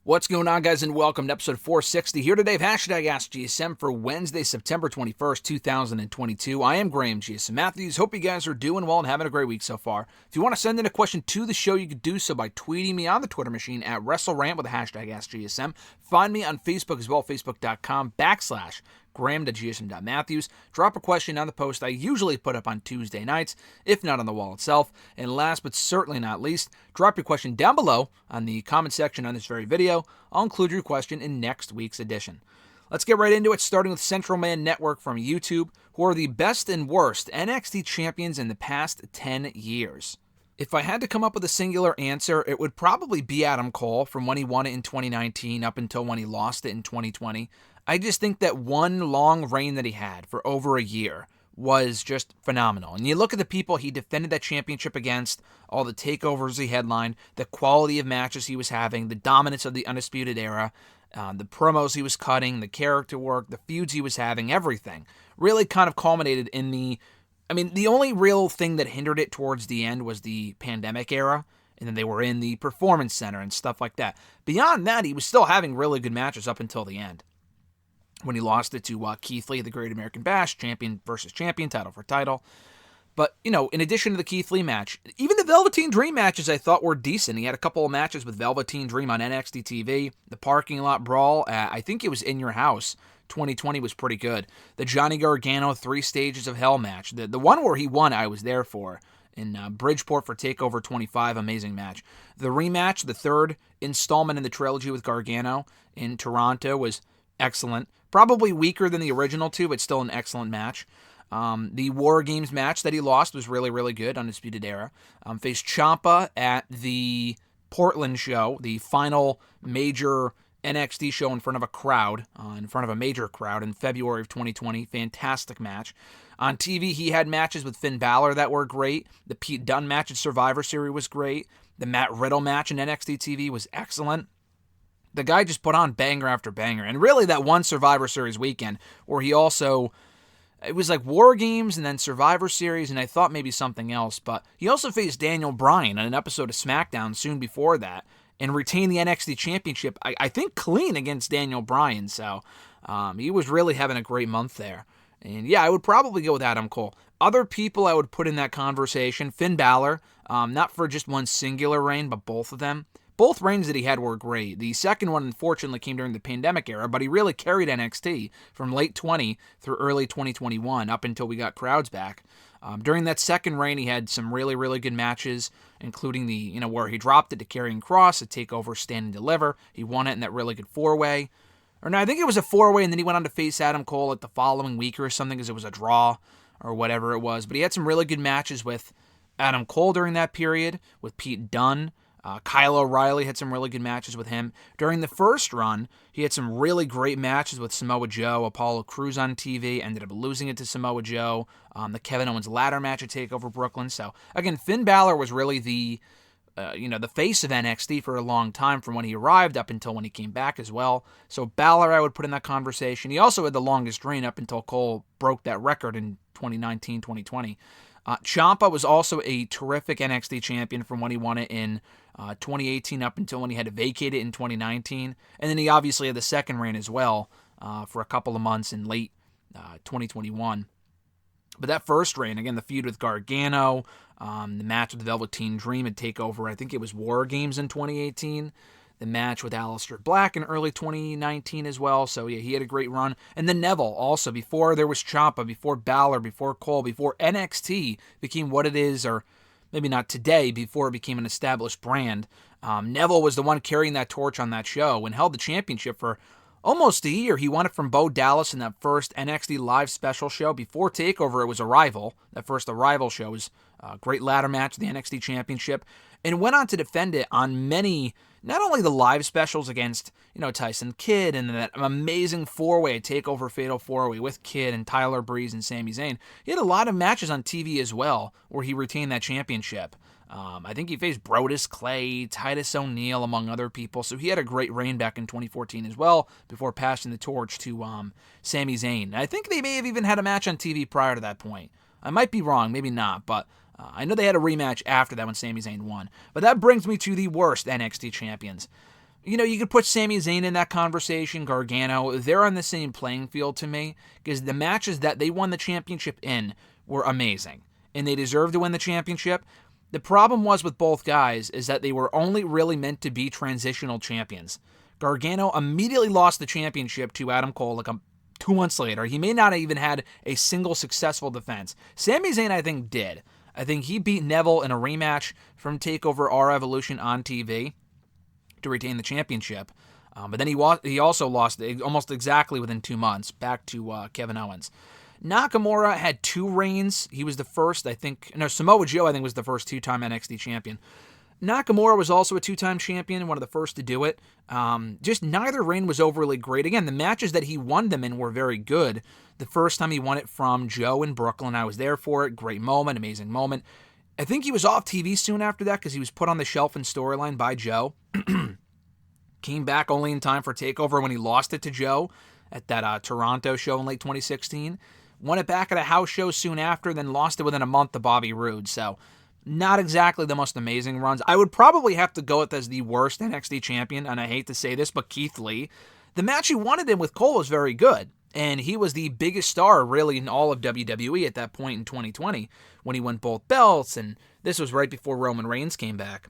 What's going on, guys, and welcome to episode 460 here today of AskGSM for Wednesday, September 21st, 2022. I am Graham GSM Matthews. Hope you guys are doing well and having a great week so far. If you want to send in a question to the show, you can do so by tweeting me on the Twitter machine at WrestleRant with the hashtag AskGSM. Find me on Facebook as well, facebook.com/Graham.gsm.Matthews. Drop a question on the post I usually put up on Tuesday nights, if not on the wall itself. And last but certainly not least, drop your question down below on the comment section on this very video. I'll include your question in next week's edition. Let's get right into it, starting with Central Man Network from YouTube, who are the best and worst NXT champions in the past 10 years. If I had to come up with a singular answer, it would probably be Adam Cole from when he won it in 2019 up until when he lost it in 2020. I just think that one long reign that he had for over a year was just phenomenal. And you look at the people he defended that championship against, all the takeovers he headlined, the quality of matches he was having, the dominance of the Undisputed Era, the promos he was cutting, the character work, the feuds he was having, everything really kind of culminated in the only real thing that hindered it towards the end was the pandemic era, and then they were in the Performance Center and stuff like that. Beyond that, he was still having really good matches up until the end, when he lost it to Keith Lee, the Great American Bash, champion versus champion, title for title. But, in addition to the Keith Lee match, even the Velveteen Dream matches I thought were decent. He had a couple of matches with Velveteen Dream on NXT TV. The Parking Lot Brawl, I think it was In Your House, 2020 was pretty good. The Johnny Gargano 3 Stages of Hell match, the one where he won, I was there for. In Bridgeport for TakeOver 25, amazing match. The rematch, the third installment in the trilogy with Gargano in Toronto, was excellent. Probably weaker than the original two, but still an excellent match. The War Games match that he lost was really, really good, Undisputed Era. Faced Ciampa at the Portland show, the final major NXT show in front of a crowd, in front of a major crowd in February of 2020. Fantastic match. On TV, he had matches with Finn Balor that were great. The Pete Dunne match at Survivor Series was great. The Matt Riddle match in NXT TV was excellent. The guy just put on banger after banger. And really that one Survivor Series weekend where he also, it was like War Games and then Survivor Series and I thought maybe something else. But he also faced Daniel Bryan on an episode of SmackDown soon before that and retained the NXT Championship, I think clean against Daniel Bryan. So he was really having a great month there. And yeah, I would probably go with Adam Cole. Other people I would put in that conversation, Finn Balor, not for just one singular reign, but both of them. Both reigns that he had were great. The second one, unfortunately, came during the pandemic era, but he really carried NXT from late 20 through early 2021 up until we got crowds back. During that second reign, he had some really, really good matches, including the, where he dropped it to Karrion Kross, a TakeOver Stand and Deliver. He won it in that really good 4-way. Or no, I think it was a 4-way, and then he went on to face Adam Cole like the following week or something because it was a draw or whatever it was. But he had some really good matches with Adam Cole during that period, with Pete Dunne. Kyle O'Reilly had some really good matches with him. During the first run, he had some really great matches with Samoa Joe, Apollo Crews on TV, ended up losing it to Samoa Joe. The Kevin Owens ladder match at TakeOver Brooklyn. So, again, Finn Balor was really the face of NXT for a long time from when he arrived up until when he came back as well. So Balor I would put in that conversation. He also had the longest reign up until Cole broke that record in 2019, 2020. Ciampa was also a terrific NXT champion from when he won it in 2018 up until when he had to vacate it in 2019. And then he obviously had the second reign as well for a couple of months in late 2021. But that first reign, again, the feud with Gargano, the match with the Velveteen Dream at TakeOver, I think it was War Games in 2018. The match with Aleister Black in early 2019 as well. So, yeah, he had a great run. And then Neville also, before there was Ciampa, before Balor, before Cole, before NXT became what it is, or maybe not today, before it became an established brand. Neville was the one carrying that torch on that show and held the championship for almost a year. He won it from Bo Dallas in that first NXT Live special show. Before TakeOver, it was Arrival. That first Arrival show was a great ladder match, the NXT Championship, and went on to defend it on many, not only the live specials against, Tyson Kidd and that amazing 4-way TakeOver Fatal 4-way with Kidd and Tyler Breeze and Sami Zayn. He had a lot of matches on TV as well where he retained that championship. I think he faced Brodus Clay, Titus O'Neil, among other people. So he had a great reign back in 2014 as well before passing the torch to Sami Zayn. I think they may have even had a match on TV prior to that point. I might be wrong, maybe not, but I know they had a rematch after that when Sami Zayn won. But that brings me to the worst NXT champions. You could put Sami Zayn in that conversation, Gargano. They're on the same playing field to me because the matches that they won the championship in were amazing, and they deserved to win the championship. The problem was with both guys is that they were only really meant to be transitional champions. Gargano immediately lost the championship to Adam Cole 2 months later. He may not have even had a single successful defense. Sami Zayn, I think, did. I think he beat Neville in a rematch from TakeOver R Evolution on TV to retain the championship. But then he also lost almost exactly within 2 months back to Kevin Owens. Nakamura had 2 reigns. He was the first, Samoa Joe, I think, was the first 2-time NXT champion. Nakamura was also a 2-time champion, one of the first to do it. Just neither reign was overly great. Again, the matches that he won them in were very good. The first time he won it from Joe in Brooklyn, I was there for it. Great moment, amazing moment. I think he was off TV soon after that because he was put on the shelf in storyline by Joe. Came back only in time for TakeOver when he lost it to Joe at that Toronto show in late 2016. Won it back at a house show soon after, then lost it within a month to Bobby Roode. So, not exactly the most amazing runs. I would probably have to go with as the worst NXT champion, and I hate to say this, but Keith Lee. The match he wanted in with Cole was very good, and he was the biggest star really in all of WWE at that point in 2020 when he won both belts, and this was right before Roman Reigns came back.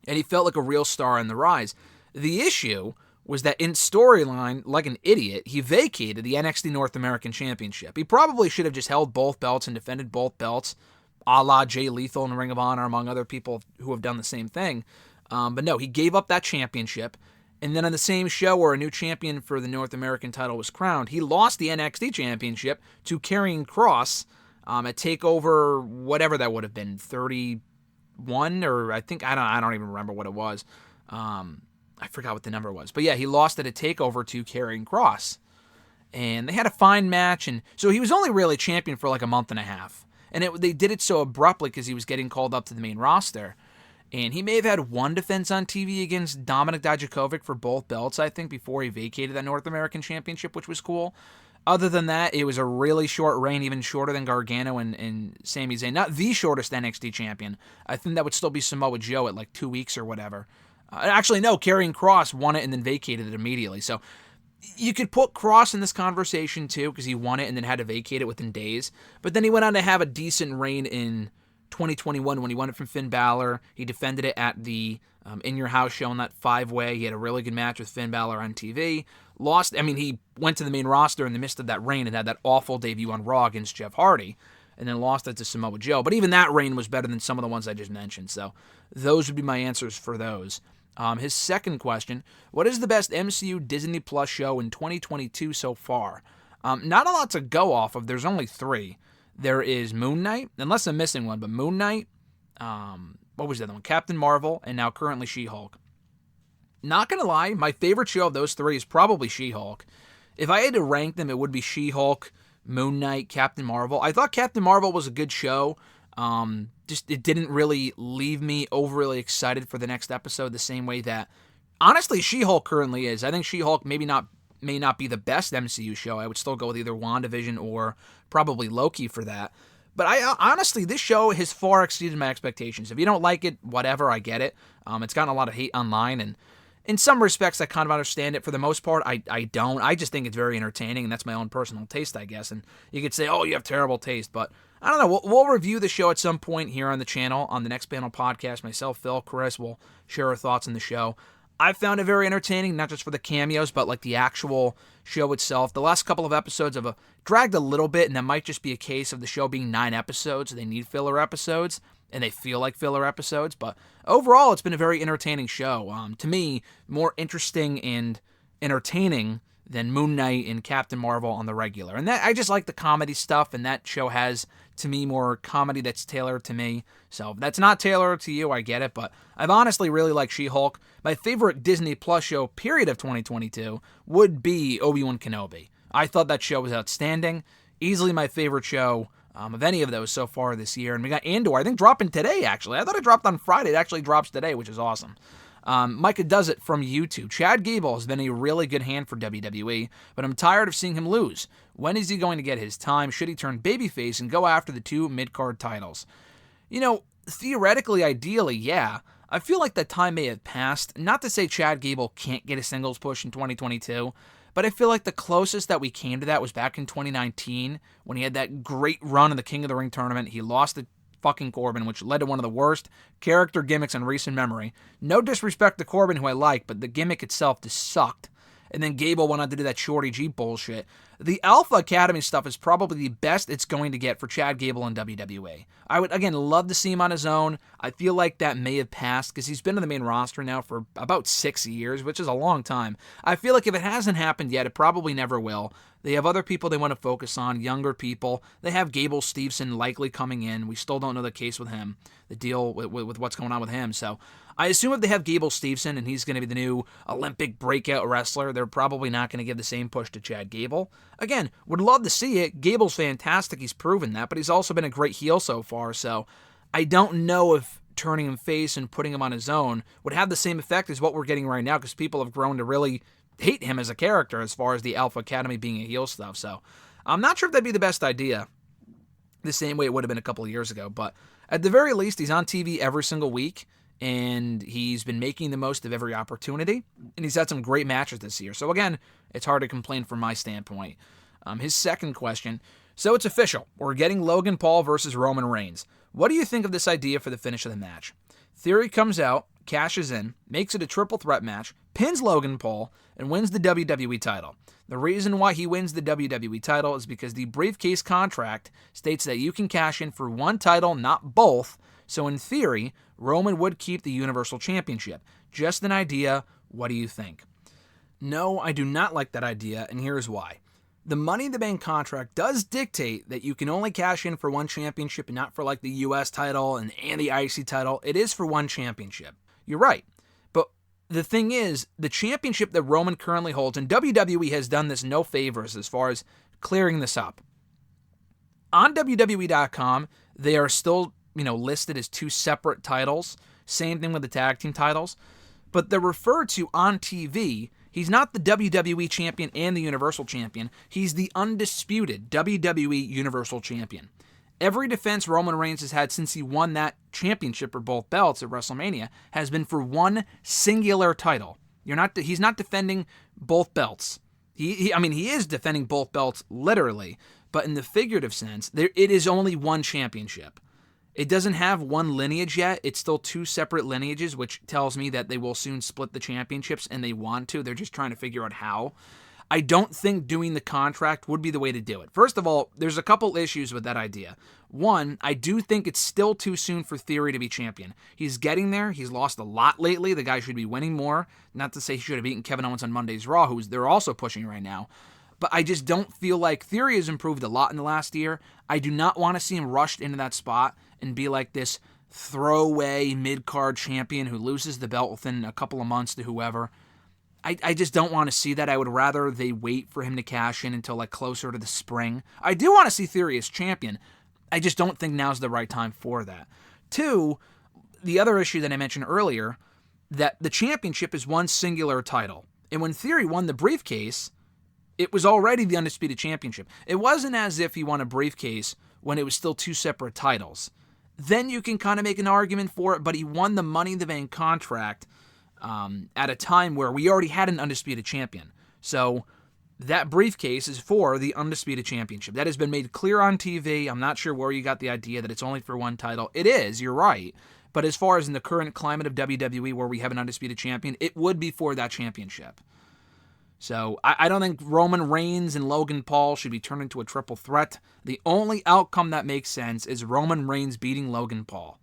And he felt like a real star on the rise. The issue was that in storyline, like an idiot, he vacated the NXT North American Championship. He probably should have just held both belts and defended both belts, a la Jay Lethal in Ring of Honor, among other people who have done the same thing. But no, he gave up that championship. And then on the same show where a new champion for the North American title was crowned, he lost the NXT Championship to Karrion Kross at TakeOver, whatever that would have been, 31, or I don't even remember what it was. I forgot what the number was. But yeah, he lost it at TakeOver to Karrion Kross. And they had a fine match, and so he was only really champion for like a month and a half. And they did it so abruptly because he was getting called up to the main roster. And he may have had one defense on TV against Dominik Dijakovic for both belts, I think, before he vacated that North American Championship, which was cool. Other than that, it was a really short reign, even shorter than Gargano and Sami Zayn. Not the shortest NXT champion. I think that would still be Samoa Joe at like 2 weeks or whatever. Actually, no, Karrion Kross won it and then vacated it immediately. So you could put Kross in this conversation too because he won it and then had to vacate it within days. But then he went on to have a decent reign in 2021 when he won it from Finn Balor. He defended it at the In Your House show in that 5-way. He had a really good match with Finn Balor on TV. He went to the main roster in the midst of that reign and had that awful debut on Raw against Jeff Hardy and then lost it to Samoa Joe. But even that reign was better than some of the ones I just mentioned. So those would be my answers for those. His second question, what is the best MCU Disney Plus show in 2022 so far? Not a lot to go off of. There's only 3. There is Moon Knight, unless I'm missing one, but Moon Knight, what was the other one? Captain Marvel, and now currently She-Hulk. Not going to lie, my favorite show of those 3 is probably She-Hulk. If I had to rank them, it would be She-Hulk, Moon Knight, Captain Marvel. I thought Captain Marvel was a good show. It didn't really leave me overly excited for the next episode the same way that, honestly, She-Hulk currently is. I think She-Hulk may not be the best MCU show. I would still go with either WandaVision or probably Loki for that. But honestly, this show has far exceeded my expectations. If you don't like it, whatever, I get it. It's gotten a lot of hate online, and in some respects, I kind of understand it. For the most part, I don't. I just think it's very entertaining, and that's my own personal taste, I guess. And you could say, oh, you have terrible taste, but I don't know. We'll review the show at some point here on the channel, on the Next Panel podcast. Myself, Phil, Chris will share our thoughts on the show. I found it very entertaining, not just for the cameos, but like the actual show itself. The last couple of episodes have dragged a little bit, and that might just be a case of the show being 9 episodes. So they need filler episodes, and they feel like filler episodes. But overall, it's been a very entertaining show. To me, more interesting and entertaining than Moon Knight and Captain Marvel on the regular. And that I just like the comedy stuff, and that show has, to me, more comedy that's tailored to me. So if that's not tailored to you, I get it, but I've honestly really liked She-Hulk. My favorite Disney Plus show, period, of 2022 would be Obi-Wan Kenobi. I thought that show was outstanding. Easily my favorite show of any of those so far this year. And we got Andor, I think, dropping today, actually. I thought it dropped on Friday. It actually drops today, which is awesome. Micah Does It from YouTube. Chad Gable has been a really good hand for WWE, but I'm tired of seeing him lose. When is he going to get his time? Should he turn babyface and go after the 2 mid-card titles? Theoretically, ideally, yeah. I feel like that time may have passed. Not to say Chad Gable can't get a singles push in 2022, but I feel like the closest that we came to that was back in 2019 when he had that great run in the King of the Ring tournament. He lost to fucking Corbin, which led to one of the worst character gimmicks in recent memory. No disrespect to Corbin, who I like, but the gimmick itself just sucked. And then Gable went on to do that Shorty G bullshit. The Alpha Academy stuff is probably the best it's going to get for Chad Gable in WWE. I would, again, love to see him on his own. I feel like that may have passed because he's been on the main roster now for about 6 years, which is a long time. I feel like if it hasn't happened yet, it probably never will. They have other people they want to focus on, younger people. They have Gable Steveson likely coming in. We still don't know the case with him, the deal with what's going on with him. So I assume if they have Gable Steveson and he's going to be the new Olympic breakout wrestler, they're probably not going to give the same push to Chad Gable. Again, would love to see it. Gable's fantastic. He's proven that, but he's also been a great heel so far. So I don't know if turning him face and putting him on his own would have the same effect as what we're getting right now because people have grown to really hate him as a character as far as the Alpha Academy being a heel stuff. So I'm not sure if that'd be the best idea the same way it would have been a couple of years ago. But at the very least, he's on TV every single week, and he's been making the most of every opportunity, and he's had some great matches this year. So again, it's hard to complain from my standpoint. His second question, so it's official. We're getting Logan Paul versus Roman Reigns. What do you think of this idea for the finish of the match? Theory comes out, cashes in, makes it a triple threat match, pins Logan Paul, and wins the WWE title. The reason why he wins the WWE title is because the briefcase contract states that you can cash in for one title, not both. So in theory, Roman would keep the Universal Championship. Just an idea. What do you think? No, I do not like that idea, and here's why. The Money in the Bank contract does dictate that you can only cash in for one championship and not for like the US title and the IC title. It is for one championship. You're right. But the thing is, the championship that Roman currently holds, and WWE has done this no favors as far as clearing this up. On WWE.com, they are still, listed as two separate titles. Same thing with the tag team titles. But they're referred to on TV. He's not the WWE Champion and the Universal Champion. He's the undisputed WWE Universal Champion. Every defense Roman Reigns has had since he won that championship for both belts at WrestleMania has been for one singular title. He's not defending both belts. He is defending both belts literally, but in the figurative sense, it is only one championship. It doesn't have one lineage yet. It's still two separate lineages, which tells me that they will soon split the championships, and they want to. They're just trying to figure out how. I don't think doing the contract would be the way to do it. First of all, there's a couple issues with that idea. One, I do think it's still too soon for Theory to be champion. He's getting there. He's lost a lot lately. The guy should be winning more. Not to say he should have beaten Kevin Owens on Monday's Raw, who they're also pushing right now. But I just don't feel like Theory has improved a lot in the last year. I do not want to see him rushed into that spot and be like this throwaway mid-card champion who loses the belt within a couple of months to whoever. I just don't want to see that. I would rather they wait for him to cash in until like closer to the spring. I do want to see Theory as champion. I just don't think now's the right time for that. Two, the other issue that I mentioned earlier, that the championship is one singular title. And when Theory won the briefcase, it was already the undisputed championship. It wasn't as if he won a briefcase when it was still two separate titles. Then you can kind of make an argument for it, but he won the Money in the Bank contract at a time where we already had an undisputed champion. So that briefcase is for the undisputed championship. That has been made clear on TV. I'm not sure where you got the idea that it's only for one title. It is, you're right. But as far as in the current climate of WWE where we have an undisputed champion, it would be for that championship. So I don't think Roman Reigns and Logan Paul should be turned into a triple threat. The only outcome that makes sense is Roman Reigns beating Logan Paul.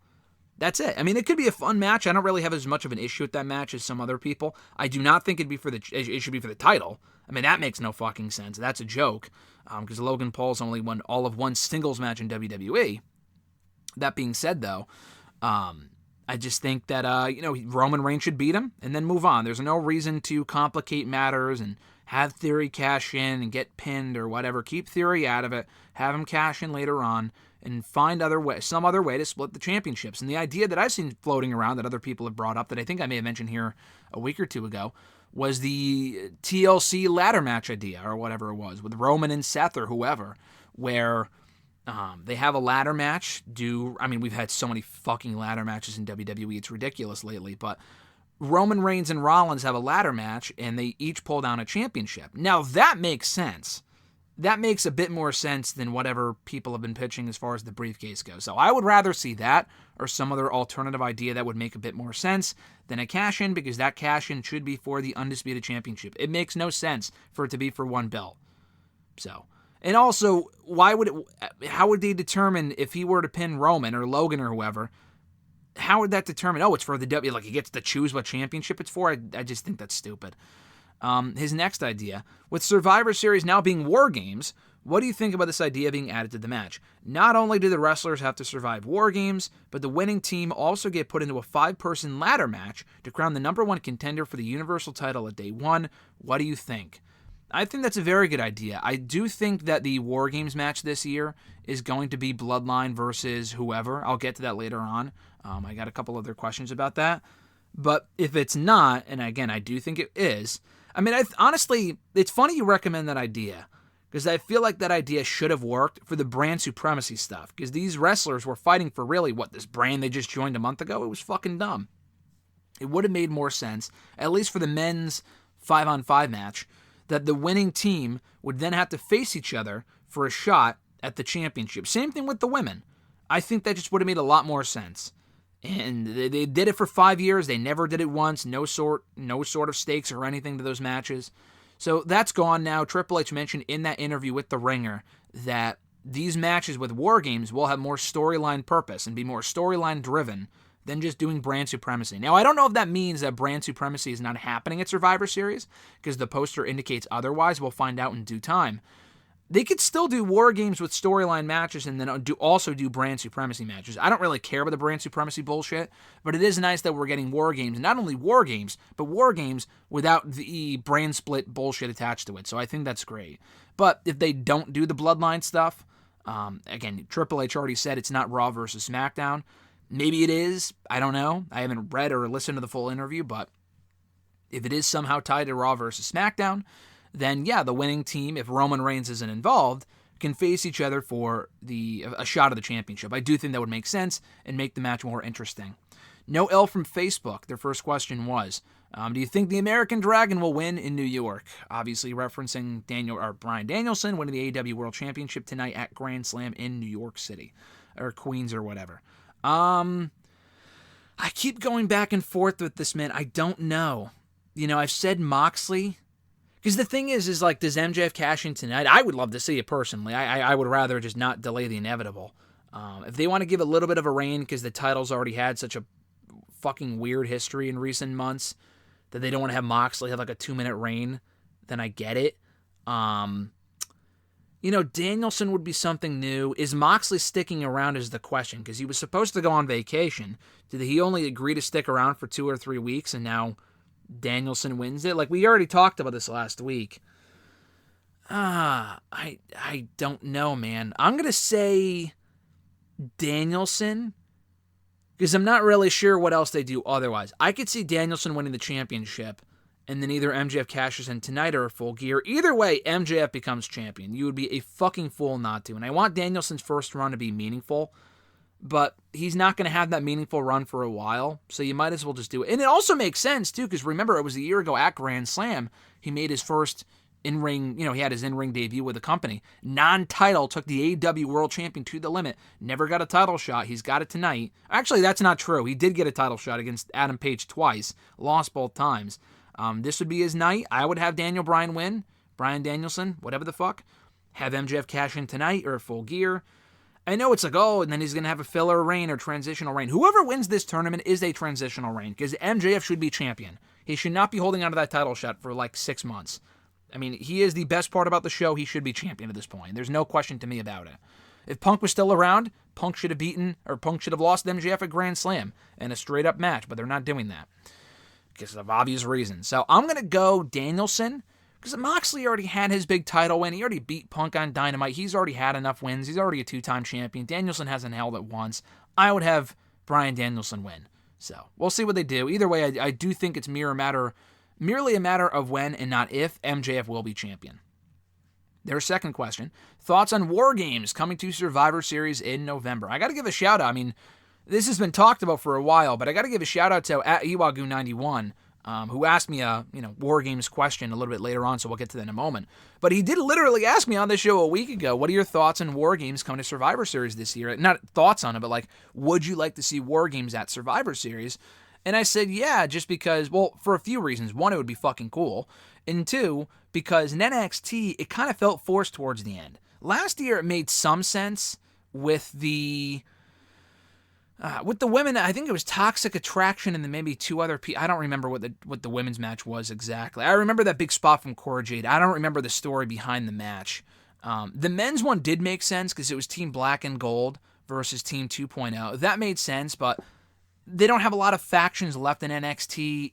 That's it. I mean, it could be a fun match. I don't really have as much of an issue with that match as some other people. I do not think it should be for the title. I mean, that makes no fucking sense. That's a joke because Logan Paul's only won all of one singles match in WWE. That being said, though, I just think that, Roman Reigns should beat him and then move on. There's no reason to complicate matters and have Theory cash in and get pinned or whatever. Keep Theory out of it. Have him cash in later on and find some other way to split the championships. And the idea that I've seen floating around that other people have brought up that I think I may have mentioned here a week or two ago was the TLC ladder match idea or whatever it was with Roman and Seth or whoever, where They have a ladder match. We've had so many fucking ladder matches in WWE. It's ridiculous lately. But Roman Reigns and Rollins have a ladder match, and they each pull down a championship. Now, that makes sense. That makes a bit more sense than whatever people have been pitching as far as the briefcase goes. So I would rather see that or some other alternative idea that would make a bit more sense than a cash-in, because that cash-in should be for the Undisputed Championship. It makes no sense for it to be for one belt. So, and also, how would they determine if he were to pin Roman or Logan or whoever? How would that determine, it's for the W, like he gets to choose what championship it's for? I just think that's stupid. His next idea, with Survivor Series now being War Games, what do you think about this idea being added to the match? Not only do the wrestlers have to survive War Games, but the winning team also get put into a 5-person ladder match to crown the number 1 contender for the Universal title at day 1. What do you think? I think that's a very good idea. I do think that the War Games match this year is going to be Bloodline versus whoever. I'll get to that later on. I got a couple other questions about that. But if it's not, and again, I do think it is, honestly, it's funny you recommend that idea, because I feel like that idea should have worked for the brand supremacy stuff, because these wrestlers were fighting for really, this brand they just joined a month ago? It was fucking dumb. It would have made more sense, at least for the men's 5-on-5 match, that the winning team would then have to face each other for a shot at the championship. Same thing with the women. I think that just would have made a lot more sense. And they did it for 5 years. They never did it once. No sort of stakes or anything to those matches. So that's gone now. Triple H mentioned in that interview with The Ringer that these matches with War Games will have more storyline purpose and be more storyline driven than just doing brand supremacy. Now, I don't know if that means that brand supremacy is not happening at Survivor Series, because the poster indicates otherwise. We'll find out in due time. They could still do War Games with storyline matches and then also do brand supremacy matches. I don't really care about the brand supremacy bullshit, but it is nice that we're getting War Games. Not only War Games, but War Games without the brand split bullshit attached to it. So I think that's great. But if they don't do the Bloodline stuff, again, Triple H already said it's not Raw versus SmackDown. Maybe it is. I don't know. I haven't read or listened to the full interview, but if it is somehow tied to Raw versus SmackDown, then yeah, the winning team, if Roman Reigns isn't involved, can face each other for a shot of the championship. I do think that would make sense and make the match more interesting. No L from Facebook. Their first question was, do you think the American Dragon will win in New York? Obviously referencing Brian Danielson winning the AEW World Championship tonight at Grand Slam in New York City, or Queens or whatever. I keep going back and forth with this, man. I don't know. I've said Moxley. Because the thing is like, does MJF cash in tonight? I would love to see it personally. I would rather just not delay the inevitable. If they want to give a little bit of a reign, because the title's already had such a fucking weird history in recent months, that they don't want to have Moxley have like a 2-minute reign, then I get it. Danielson would be something new. Is Moxley sticking around is the question, because he was supposed to go on vacation. Did he only agree to stick around for 2 or 3 weeks, and now Danielson wins it? Like, we already talked about this last week. I don't know, man. I'm going to say Danielson, because I'm not really sure what else they do otherwise. I could see Danielson winning the championship, and then either MJF cashes in tonight or Full Gear. Either way, MJF becomes champion. You would be a fucking fool not to. And I want Danielson's first run to be meaningful, but he's not going to have that meaningful run for a while, so you might as well just do it. And it also makes sense, too, because remember, it was a year ago at Grand Slam, he made his first in-ring, he had his in-ring debut with the company. Non-title, took the AEW World Champion to the limit, never got a title shot. He's got it tonight. Actually, that's not true. He did get a title shot against Adam Page twice, lost both times. This would be his night. I would have Daniel Bryan win, Brian Danielson, whatever the fuck. Have MJF cash in tonight or Full Gear. I know it's like, and then he's going to have a filler reign or transitional reign. Whoever wins this tournament is a transitional reign, because MJF should be champion. He should not be holding on to that title shot for like 6 months. I mean, he is the best part about the show. He should be champion at this point. There's no question to me about it. If Punk was still around, Punk should have lost MJF at Grand Slam in a straight-up match, but they're not doing that because of obvious reasons. So I'm going to go Danielson, because Moxley already had his big title win. He already beat Punk on Dynamite. He's already had enough wins. He's already a 2-time champion. Danielson hasn't held it once. I would have Brian Danielson win. So we'll see what they do. Either way, I do think it's merely a matter of when and not if MJF will be champion. Their second question, thoughts on War Games coming to Survivor Series in November. I got to give a shout out. I mean, this has been talked about for a while, but I got to give a shout out to @Iwagu91, who asked me a War Games question a little bit later on, so we'll get to that in a moment. But he did literally ask me on this show a week ago, what are your thoughts on War Games coming to Survivor Series this year? Not thoughts on it, but like, would you like to see War Games at Survivor Series? And I said, yeah, just because, well, for a few reasons. One, it would be fucking cool. And two, because in NXT, it kind of felt forced towards the end. Last year, it made some sense with the women. I think it was Toxic Attraction and then maybe two other people. I don't remember what the women's match was exactly. I remember that big spot from Cora Jade. I don't remember the story behind the match. The men's one did make sense because it was Team Black and Gold versus Team 2.0. That made sense, but they don't have a lot of factions left in NXT.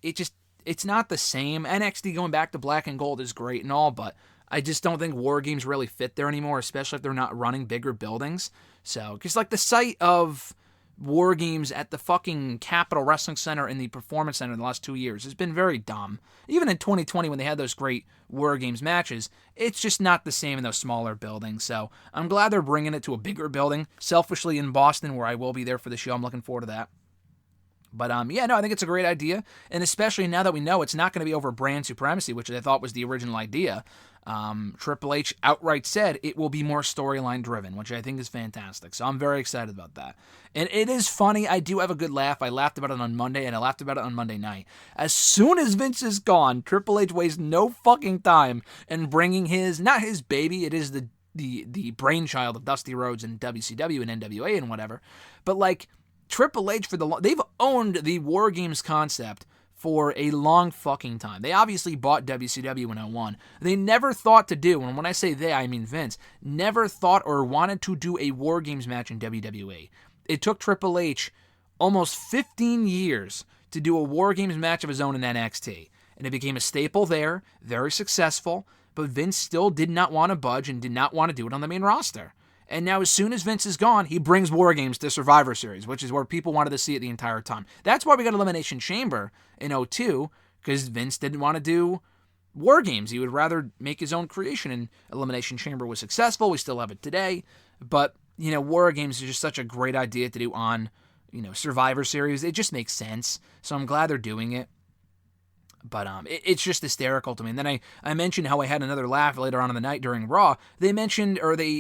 It's not the same. NXT going back to Black and Gold is great and all, but I just don't think War Games really fit there anymore, especially if they're not running bigger buildings. So, because like the site of War Games at the fucking Capitol Wrestling Center and the Performance Center in the last 2 years has been very dumb. Even in 2020 when they had those great War Games matches, it's just not the same in those smaller buildings. So I'm glad they're bringing it to a bigger building, selfishly in Boston, where I will be there for the show. I'm looking forward to that. But I think it's a great idea, and especially now that we know it's not going to be over brand supremacy, which I thought was the original idea. Triple H outright said it will be more storyline driven, which I think is fantastic. So I'm very excited about that. And it is funny. I do have a good laugh. I laughed about it on Monday, and I laughed about it on Monday night. As soon as Vince is gone, Triple H wastes no fucking time in bringing not his baby, it is the brainchild of Dusty Rhodes and WCW and NWA and whatever, but like, Triple H they've owned the War Games concept for a long fucking time. They obviously bought WCW in 01. They never thought to do, and when I say they, I mean Vince, never thought or wanted to do a War Games match in WWE. It took Triple H almost 15 years to do a War Games match of his own in NXT. And it became a staple there, very successful, but Vince still did not want to budge and did not want to do it on the main roster. And now as soon as Vince is gone, he brings War Games to Survivor Series, which is where people wanted to see it the entire time. That's why we got Elimination Chamber in 02, because Vince didn't want to do War Games. He would rather make his own creation, and Elimination Chamber was successful. We still have it today. But, War Games is just such a great idea to do on, Survivor Series. It just makes sense. So I'm glad they're doing it. But it's just hysterical to me. And then I mentioned how I had another laugh later on in the night during Raw. They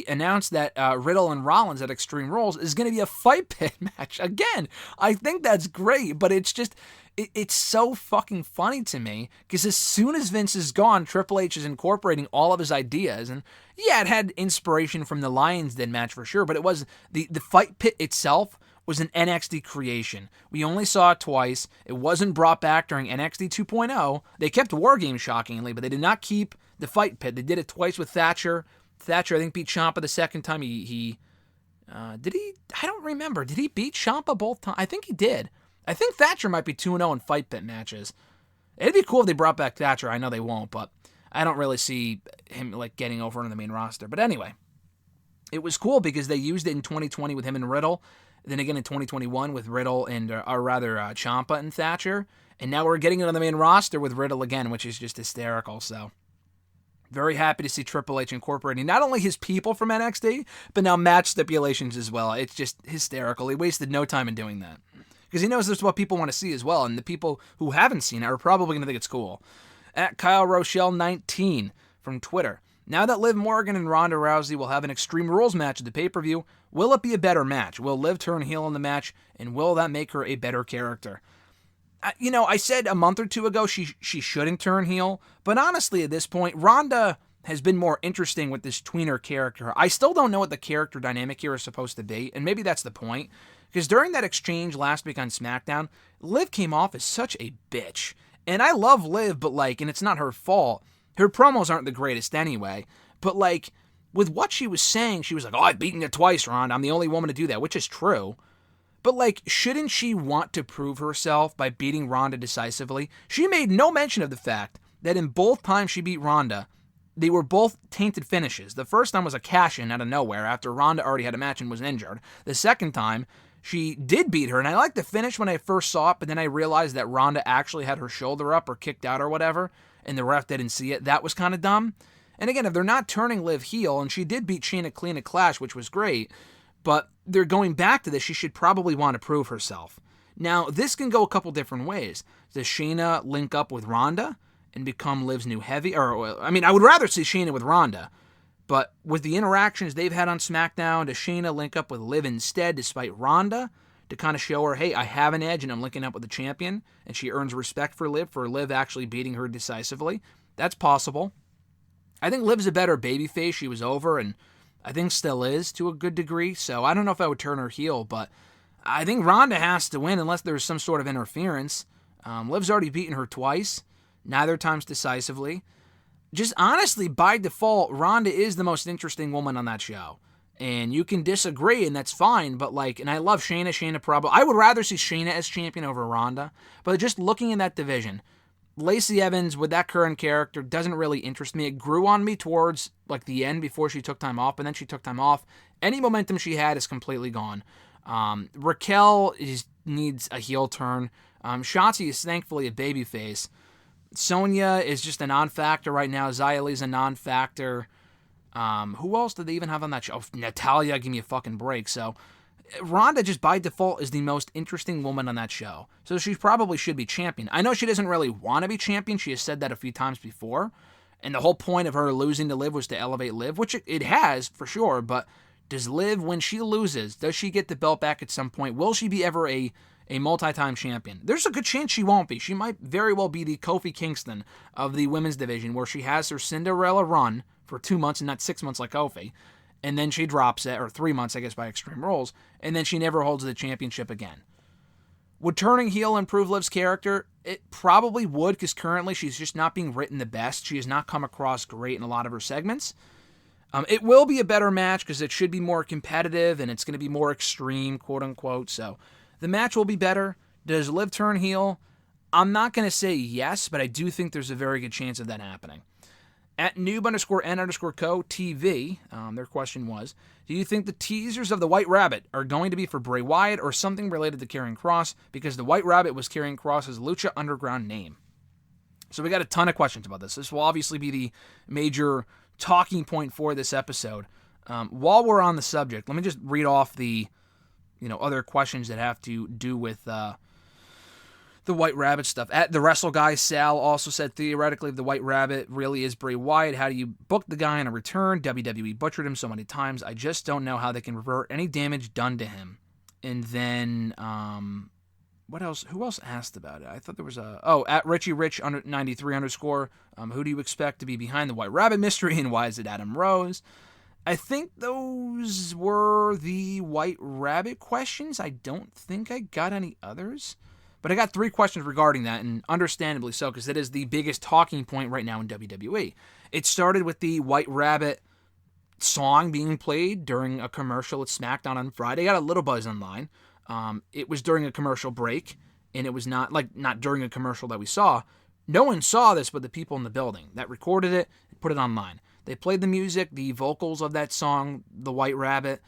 announced that Riddle and Rollins at Extreme Rules is going to be a fight pit match. Again, I think that's great, but it's just, it's so fucking funny to me, because as soon as Vince is gone, Triple H is incorporating all of his ideas. And yeah, it had inspiration from the Lions Den match for sure, but it was the fight pit itself was an NXT creation. We only saw it twice. It wasn't brought back during NXT 2.0. They kept War Games, shockingly, but they did not keep the fight pit. They did it twice with Thatcher. Thatcher, I think, beat Ciampa the second time. Did he? I don't remember. Did he beat Ciampa both times? I think he did. I think Thatcher might be 2-0 in fight pit matches. It'd be cool if they brought back Thatcher. I know they won't, but I don't really see him getting over on the main roster. But anyway, it was cool because they used it in 2020 with him and Riddle. Then again in 2021 with Riddle and, Ciampa and Thatcher. And now we're getting it on the main roster with Riddle again, which is just hysterical. So, very happy to see Triple H incorporating not only his people from NXT, but now match stipulations as well. It's just hysterical. He wasted no time in doing that. Because he knows that's what people want to see as well. And the people who haven't seen it are probably going to think it's cool. At Kyle Rochelle 19 from Twitter. Now that Liv Morgan and Ronda Rousey will have an Extreme Rules match at the pay-per-view, will it be a better match? Will Liv turn heel in the match, and will that make her a better character? I said a month or two ago she shouldn't turn heel, but honestly at this point, Rhonda has been more interesting with this tweener character. I still don't know what the character dynamic here is supposed to be, and maybe that's the point, because during that exchange last week on SmackDown, Liv came off as such a bitch. And I love Liv, but and it's not her fault. Her promos aren't the greatest anyway, but with what she was saying, she was like, oh, I've beaten you twice, Ron. I'm the only woman to do that, which is true. But shouldn't she want to prove herself by beating Ronda decisively? She made no mention of the fact that in both times she beat Ronda, they were both tainted finishes. The first time was a cash-in out of nowhere after Ronda already had a match and was injured. The second time, she did beat her, and I liked the finish when I first saw it, but then I realized that Ronda actually had her shoulder up or kicked out or whatever, and the ref didn't see it. That was kind of dumb. And again, if they're not turning Liv heel, and she did beat Shayna clean at Clash, which was great, but they're going back to this, she should probably want to prove herself. Now, this can go a couple different ways. Does Shayna link up with Rhonda and become Liv's new heavy? I would rather see Shayna with Rhonda, but with the interactions they've had on SmackDown, does Shayna link up with Liv instead, despite Rhonda, to kind of show her, hey, I have an edge and I'm linking up with the champion, and she earns respect for Liv actually beating her decisively? That's possible. I think Liv's a better babyface. She was over, and I think still is to a good degree, so I don't know if I would turn her heel, but I think Rhonda has to win unless there's some sort of interference. Liv's already beaten her twice, neither times decisively. Just honestly, by default, Rhonda is the most interesting woman on that show. And you can disagree, and that's fine, but and I love Shayna. Shayna probably, I would rather see Shayna as champion over Rhonda, but just looking in that division, Lacey Evans with that current character doesn't really interest me. It grew on me towards the end before she took time off, but then she took time off. Any momentum she had is completely gone. Raquel needs a heel turn. Shotzi is thankfully a babyface. Sonya is just a non-factor right now. Xia Li's a non-factor. Who else did they even have on that show? Oh, Natalya, give me a fucking break. So Rhonda just by default is the most interesting woman on that show. So she probably should be champion. I know she doesn't really want to be champion. She has said that a few times before. And the whole point of her losing to Liv was to elevate Liv, which it has for sure. But does Liv, when she loses, does she get the belt back at some point? Will she be ever a multi-time champion? There's a good chance she won't be. She might very well be the Kofi Kingston of the women's division, where she has her Cinderella run for 2 months and not 6 months like Kofi, and then she drops it, or 3 months, I guess, by Extreme Rules, and then she never holds the championship again. Would turning heel improve Liv's character? It probably would, because currently she's just not being written the best. She has not come across great in a lot of her segments. It will be a better match, because it should be more competitive, and it's going to be more extreme, quote-unquote, so the match will be better. Does Liv turn heel? I'm not going to say yes, but I do think there's a very good chance of that happening. At noob_n_co TV, their question was, do you think the teasers of the White Rabbit are going to be for Bray Wyatt or something related to Karrion Kross? Because the White Rabbit was Karrion Kross's Lucha Underground name. So we got a ton of questions about this. This will obviously be the major talking point for this episode. While we're on the subject, let me just read off the other questions that have to do with the White Rabbit stuff. At the Wrestle Guy, Sal also said, theoretically, if the White Rabbit really is Bray Wyatt, how do you book the guy on a return? WWE butchered him so many times. I just don't know how they can revert any damage done to him. And then, what else? Who else asked about it? I thought there was at Richie Rich 93 _. Who do you expect to be behind the White Rabbit mystery, and why is it Adam Rose? I think those were the White Rabbit questions. I don't think I got any others. But I got 3 questions regarding that, and understandably so, because it is the biggest talking point right now in WWE. It started with the White Rabbit song being played during a commercial at SmackDown on Friday. Got a little buzz online. It was during a commercial break, and it was not during a commercial that we saw. No one saw this but the people in the building that recorded it and put it online. They played the music, the vocals of that song, The White Rabbit,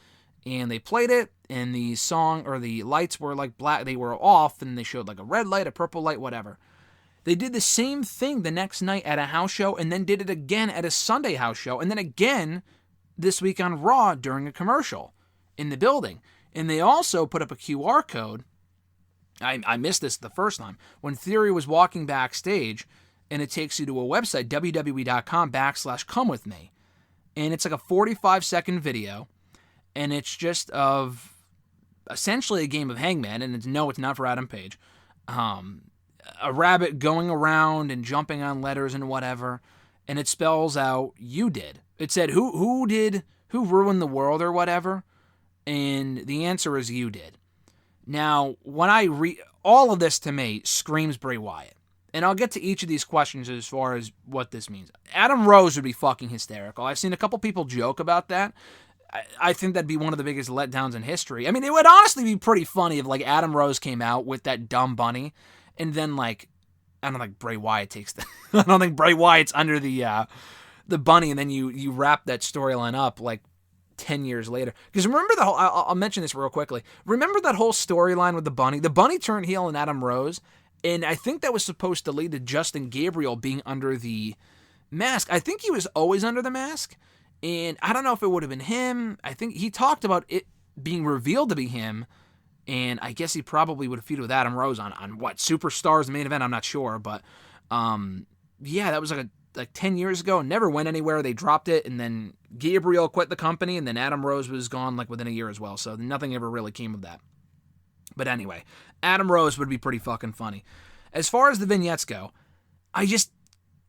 and they played it, and the song, or the lights were black, they were off, and they showed a red light, a purple light, whatever. They did the same thing the next night at a house show, and then did it again at a Sunday house show, and then again this week on Raw during a commercial in the building. And they also put up a QR code. I missed this the first time, when Theory was walking backstage, and it takes you to a website, www.com/comewithme. And it's a 45-second video, and it's just of essentially a game of Hangman, and it's not for Adam Page. A rabbit going around and jumping on letters and whatever, and it spells out, you did. It said, who ruined the world or whatever? And the answer is you did. Now, when I read all of this, to me screams Bray Wyatt. And I'll get to each of these questions as far as what this means. Adam Rose would be fucking hysterical. I've seen a couple people joke about that. I think that'd be one of the biggest letdowns in history. I mean, it would honestly be pretty funny if Adam Rose came out with that dumb bunny, and then I don't think Bray Wyatt takes the I don't think Bray Wyatt's under the bunny, and then you wrap that storyline up 10 years later. Because remember the whole, I'll mention this real quickly. Remember that whole storyline with the bunny? The bunny turned heel in Adam Rose, and I think that was supposed to lead to Justin Gabriel being under the mask. I think he was always under the mask, and I don't know if it would have been him. I think he talked about it being revealed to be him, and I guess he probably would have feuded with Adam Rose on what, Superstars main event? I'm not sure, but yeah, that was like 10 years ago. Never went anywhere. They dropped it, and then Gabriel quit the company, and then Adam Rose was gone like within a year as well, so nothing ever really came of that. But anyway, Adam Rose would be pretty fucking funny. As far as the vignettes go, I just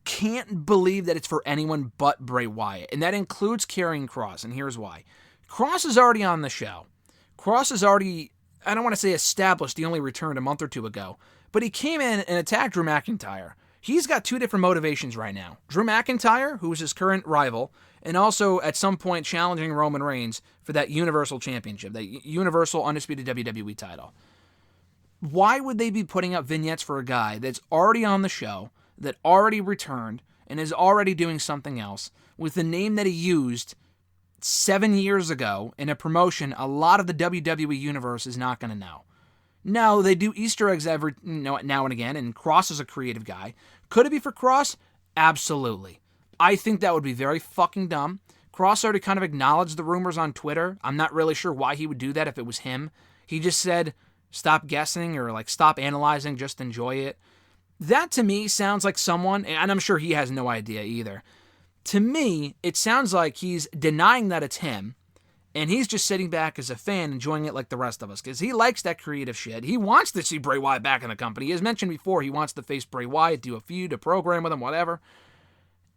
can't believe that it's for anyone but Bray Wyatt, and that includes Karrion Kross, and here's why. Kross is already on the show. Kross is already, I don't want to say established, he only returned a month or two ago, but he came in and attacked Drew McIntyre. He's got two different motivations right now. Drew McIntyre, who is his current rival, and also at some point challenging Roman Reigns for that Universal Championship, that Universal Undisputed WWE title. Why would they be putting up vignettes for a guy that's already on the show, that already returned, and is already doing something else, with the name that he used 7 years ago in a promotion a lot of the WWE universe is not going to know? No, they do Easter eggs every now and again, and Kross is a creative guy. Could it be for Kross? Absolutely. I think that would be very fucking dumb. Kross already kind of acknowledged the rumors on Twitter. I'm not really sure why he would do that if it was him. He just said, stop guessing, or like stop analyzing, just enjoy it. That to me sounds like someone, and I'm sure he has no idea either. To me, it sounds like he's denying that it's him, and he's just sitting back as a fan enjoying it like the rest of us, because he likes that creative shit. He wants to see Bray Wyatt back in the company. As mentioned before, he wants to face Bray Wyatt, do a feud, a program with him, whatever.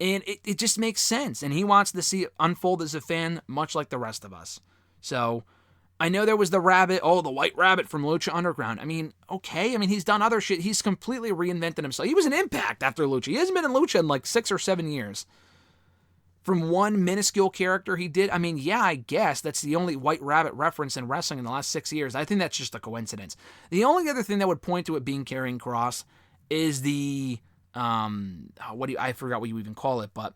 And it just makes sense, and he wants to see it unfold as a fan, much like the rest of us. So, I know there was the rabbit, the White Rabbit from Lucha Underground. I mean, okay, he's done other shit. He's completely reinvented himself. He was an Impact after Lucha. He hasn't been in Lucha in like 6 or 7 years. From one minuscule character he did, yeah, I guess that's the only White Rabbit reference in wrestling in the last 6 years. I think that's just a coincidence. The only other thing that would point to it being Karrion Kross is the, I forgot what you even call it, but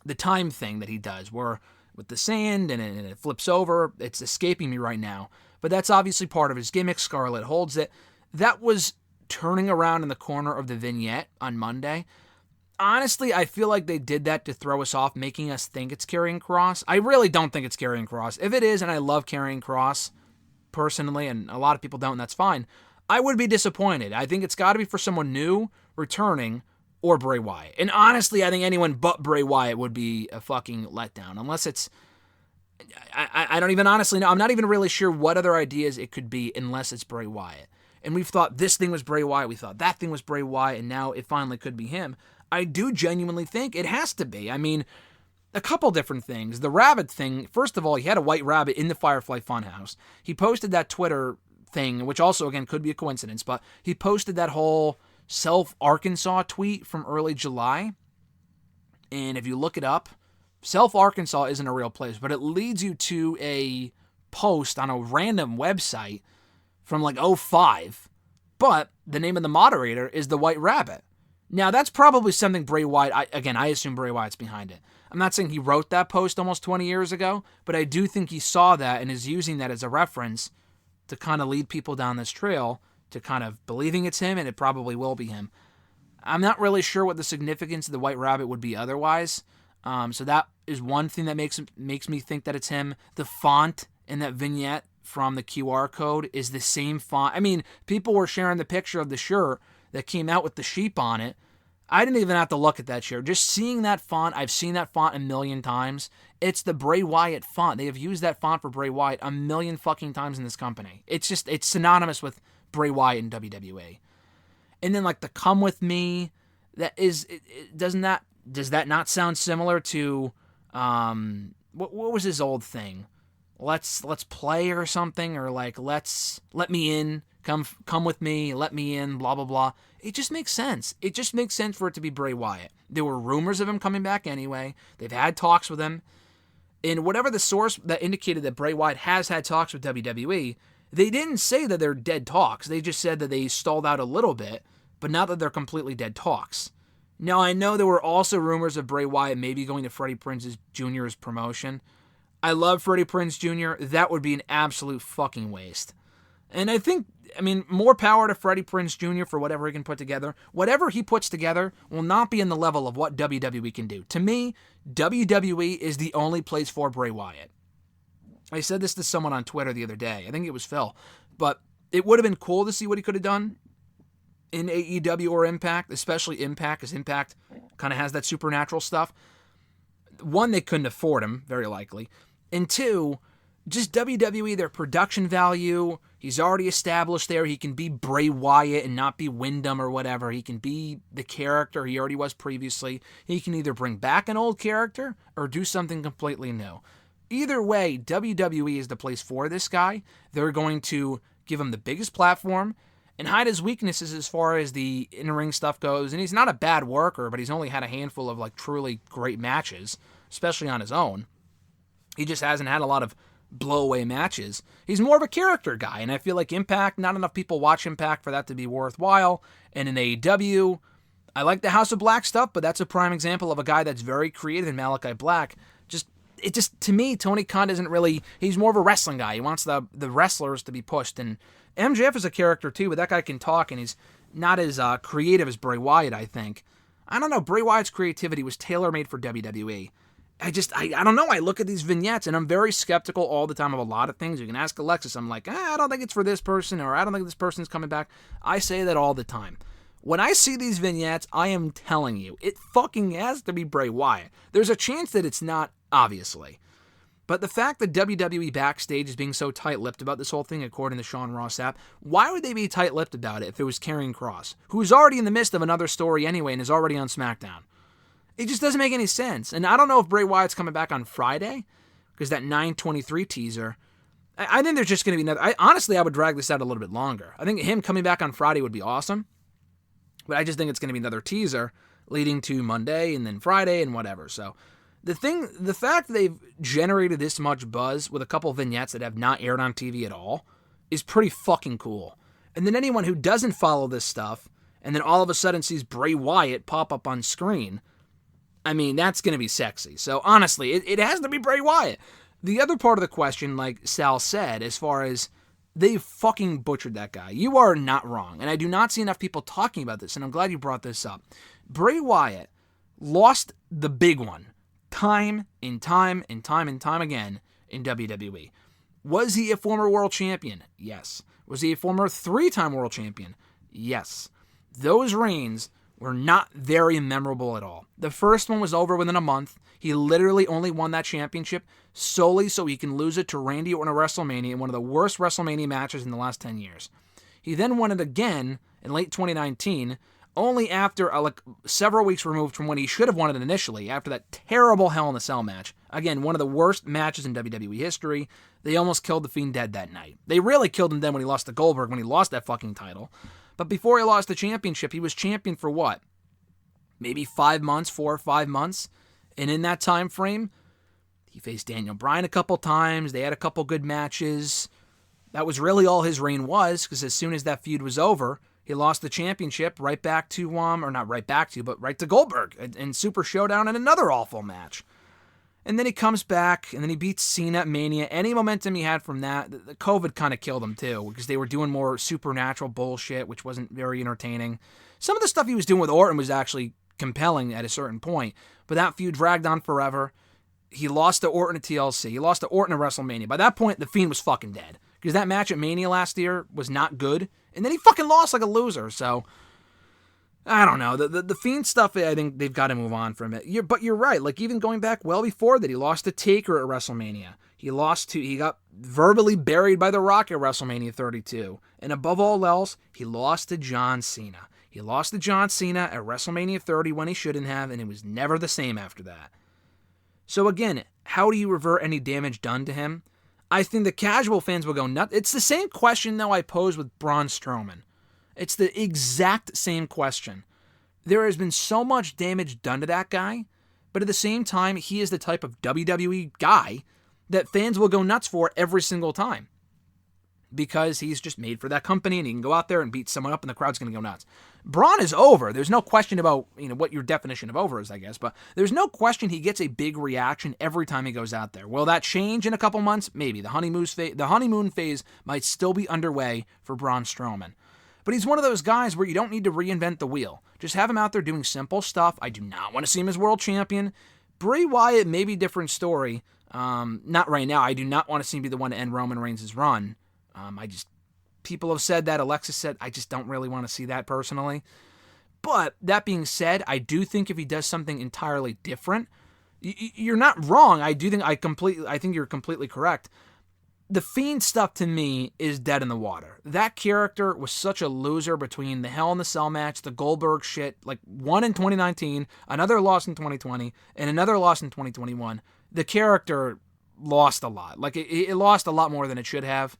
the time thing that he does, where with the sand and it flips over. It's escaping me right now. But that's obviously part of his gimmick. Scarlett holds it. That was turning around in the corner of the vignette on Monday. Honestly, I feel like they did that to throw us off, making us think it's Karrion Kross. I really don't think it's Karrion Kross. If it is, and I love Karrion Kross personally, and a lot of people don't, and that's fine, I would be disappointed. I think it's got to be for someone new, returning, or Bray Wyatt. And honestly, I think anyone but Bray Wyatt would be a fucking letdown. Unless it's... I don't even honestly know. I'm not even really sure what other ideas it could be unless it's Bray Wyatt. And we've thought this thing was Bray Wyatt, we thought that thing was Bray Wyatt, and now it finally could be him. I do genuinely think it has to be. A couple different things. The rabbit thing, first of all, he had a white rabbit in the Firefly Funhouse. He posted that Twitter thing, which also, again, could be a coincidence, but he posted that whole Self Arkansas tweet from early July. And if you look it up, Self Arkansas isn't a real place, but it leads you to a post on a random website from like 2005. But the name of the moderator is the White Rabbit. Now, that's probably something Bray Wyatt, I assume Bray Wyatt's behind it. I'm not saying he wrote that post almost 20 years ago, but I do think he saw that and is using that as a reference to kind of lead people down this trail to kind of believing it's him, and it probably will be him. I'm not really sure what the significance of the White Rabbit would be otherwise. So that is one thing that makes me think that it's him. The font in that vignette from the QR code is the same font. People were sharing the picture of the shirt that came out with the sheep on it. I didn't even have to look at that shirt. Just seeing that font, I've seen that font a million times. It's the Bray Wyatt font. They have used that font for Bray Wyatt a million fucking times in this company. It's synonymous with Bray Wyatt in WWE. And then like the "Come With Me," does that not sound similar to what was his old thing? Let's play or something, or like let me in, come with me, let me in, blah blah blah. It just makes sense. It just makes sense for it to be Bray Wyatt. There were rumors of him coming back anyway. They've had talks with him. And whatever the source that indicated that Bray Wyatt has had talks with WWE, they didn't say that they're dead talks. They just said that they stalled out a little bit, but not that they're completely dead talks. Now, I know there were also rumors of Bray Wyatt maybe going to Freddie Prinze Jr.'s promotion. I love Freddie Prinze Jr. That would be an absolute fucking waste. And I think I mean, more power to Freddie Prinze Jr. for whatever he can put together. Whatever he puts together will not be in the level of what WWE can do. To me, WWE is the only place for Bray Wyatt. I said this to someone on Twitter the other day. I think it was Phil. But it would have been cool to see what he could have done in AEW or Impact, especially Impact, because Impact kind of has that supernatural stuff. One, they couldn't afford him, very likely. And two, just WWE, their production value, he's already established there. He can be Bray Wyatt and not be Wyndham or whatever. He can be the character he already was previously. He can either bring back an old character or do something completely new. Either way, WWE is the place for this guy. They're going to give him the biggest platform and hide his weaknesses as far as the in-ring stuff goes. And he's not a bad worker, but he's only had a handful of like truly great matches, especially on his own. He just hasn't had a lot of blow-away matches. He's more of a character guy, and I feel like Impact, not enough people watch Impact for that to be worthwhile. And in AEW, I like the House of Black stuff, but that's a prime example of a guy that's very creative in Malachi Black. To me, Tony Khan isn't really, he's more of a wrestling guy. He wants the wrestlers to be pushed, and MJF is a character too, but that guy can talk, and he's not as creative as Bray Wyatt, I think. I don't know, Bray Wyatt's creativity was tailor-made for WWE. I don't know, I look at these vignettes, and I'm very skeptical all the time of a lot of things. You can ask Alexis, I'm like, I don't think it's for this person, or I don't think this person's coming back. I say that all the time. When I see these vignettes, I am telling you, it fucking has to be Bray Wyatt. There's a chance that it's not, obviously. But the fact that WWE backstage is being so tight-lipped about this whole thing, according to Sean Ross Sapp, why would they be tight-lipped about it if it was Karrion Kross, who's already in the midst of another story anyway and is already on SmackDown? It just doesn't make any sense. And I don't know if Bray Wyatt's coming back on Friday, because that 9/23 teaser, I think there's just going to be another... Honestly, I would drag this out a little bit longer. I think him coming back on Friday would be awesome. But I just think it's going to be another teaser leading to Monday and then Friday and whatever. So the fact that they've generated this much buzz with a couple vignettes that have not aired on TV at all is pretty fucking cool. And then anyone who doesn't follow this stuff and then all of a sudden sees Bray Wyatt pop up on screen, I mean, that's going to be sexy. So honestly, it has to be Bray Wyatt. The other part of the question, like Sal said, as far as they fucking butchered that guy. You are not wrong. And I do not see enough people talking about this, and I'm glad you brought this up. Bray Wyatt lost the big one time and time again in WWE. Was he a former world champion? Yes. Was he a former 3-time world champion? Yes. Those reigns were not very memorable at all. The first one was over within a month. He literally only won that championship solely so he can lose it to Randy Orton at WrestleMania in one of the worst WrestleMania matches in the last 10 years. He then won it again in late 2019, only after several weeks removed from when he should have won it initially, after that terrible Hell in a Cell match. Again, one of the worst matches in WWE history. They almost killed the Fiend dead that night. They really killed him then when he lost to Goldberg, when he lost that fucking title. But before he lost the championship, he was champion for what? Maybe 5 months, 4 or 5 months. And in that time frame, he faced Daniel Bryan a couple times. They had a couple good matches. That was really all his reign was, because as soon as that feud was over, he lost the championship right back to, or not right back to, but right to Goldberg in Super Showdown in another awful match. And then he comes back, and then he beats Cena at Mania. Any momentum he had from that, the COVID kind of killed him too, because they were doing more supernatural bullshit, which wasn't very entertaining. Some of the stuff he was doing with Orton was actually compelling at a certain point, but that feud dragged on forever. He lost to Orton at TLC. He lost to Orton at WrestleMania. By that point, the Fiend was fucking dead, because that match at Mania last year was not good, and then he fucking lost like a loser, so I don't know. The Fiend stuff, I think they've got to move on from it. But you're right. Like, even going back well before that, he lost to Taker at WrestleMania. He got verbally buried by The Rock at WrestleMania 32. And above all else, he lost to John Cena. He lost to John Cena at WrestleMania 30 when he shouldn't have, and it was never the same after that. So again, how do you revert any damage done to him? I think the casual fans will go nuts. It's the same question, though, I posed with Braun Strowman. It's the exact same question. There has been so much damage done to that guy, but at the same time, he is the type of WWE guy that fans will go nuts for every single time. because he's just made for that company and he can go out there and beat someone up and the crowd's going to go nuts. Braun is over. There's no question about, what your definition of over is, I guess, but there's no question he gets a big reaction every time he goes out there. Will that change in a couple months? Maybe. The honeymoon phase might still be underway for Braun Strowman. But he's one of those guys where you don't need to reinvent the wheel. Just have him out there doing simple stuff. I do not want to see him as world champion. Bray Wyatt, maybe different story. Not right now. I do not want to see him be the one to end Roman Reigns' run. People have said that. Alexis said, I just don't really want to see that personally. But that being said, I do think if he does something entirely different, you're not wrong. I think you're completely correct. The Fiend stuff to me is dead in the water. That character was such a loser between the Hell in the Cell match, the Goldberg shit, like one in 2019, another loss in 2020, and another loss in 2021. The character lost a lot. Like it lost a lot more than it should have.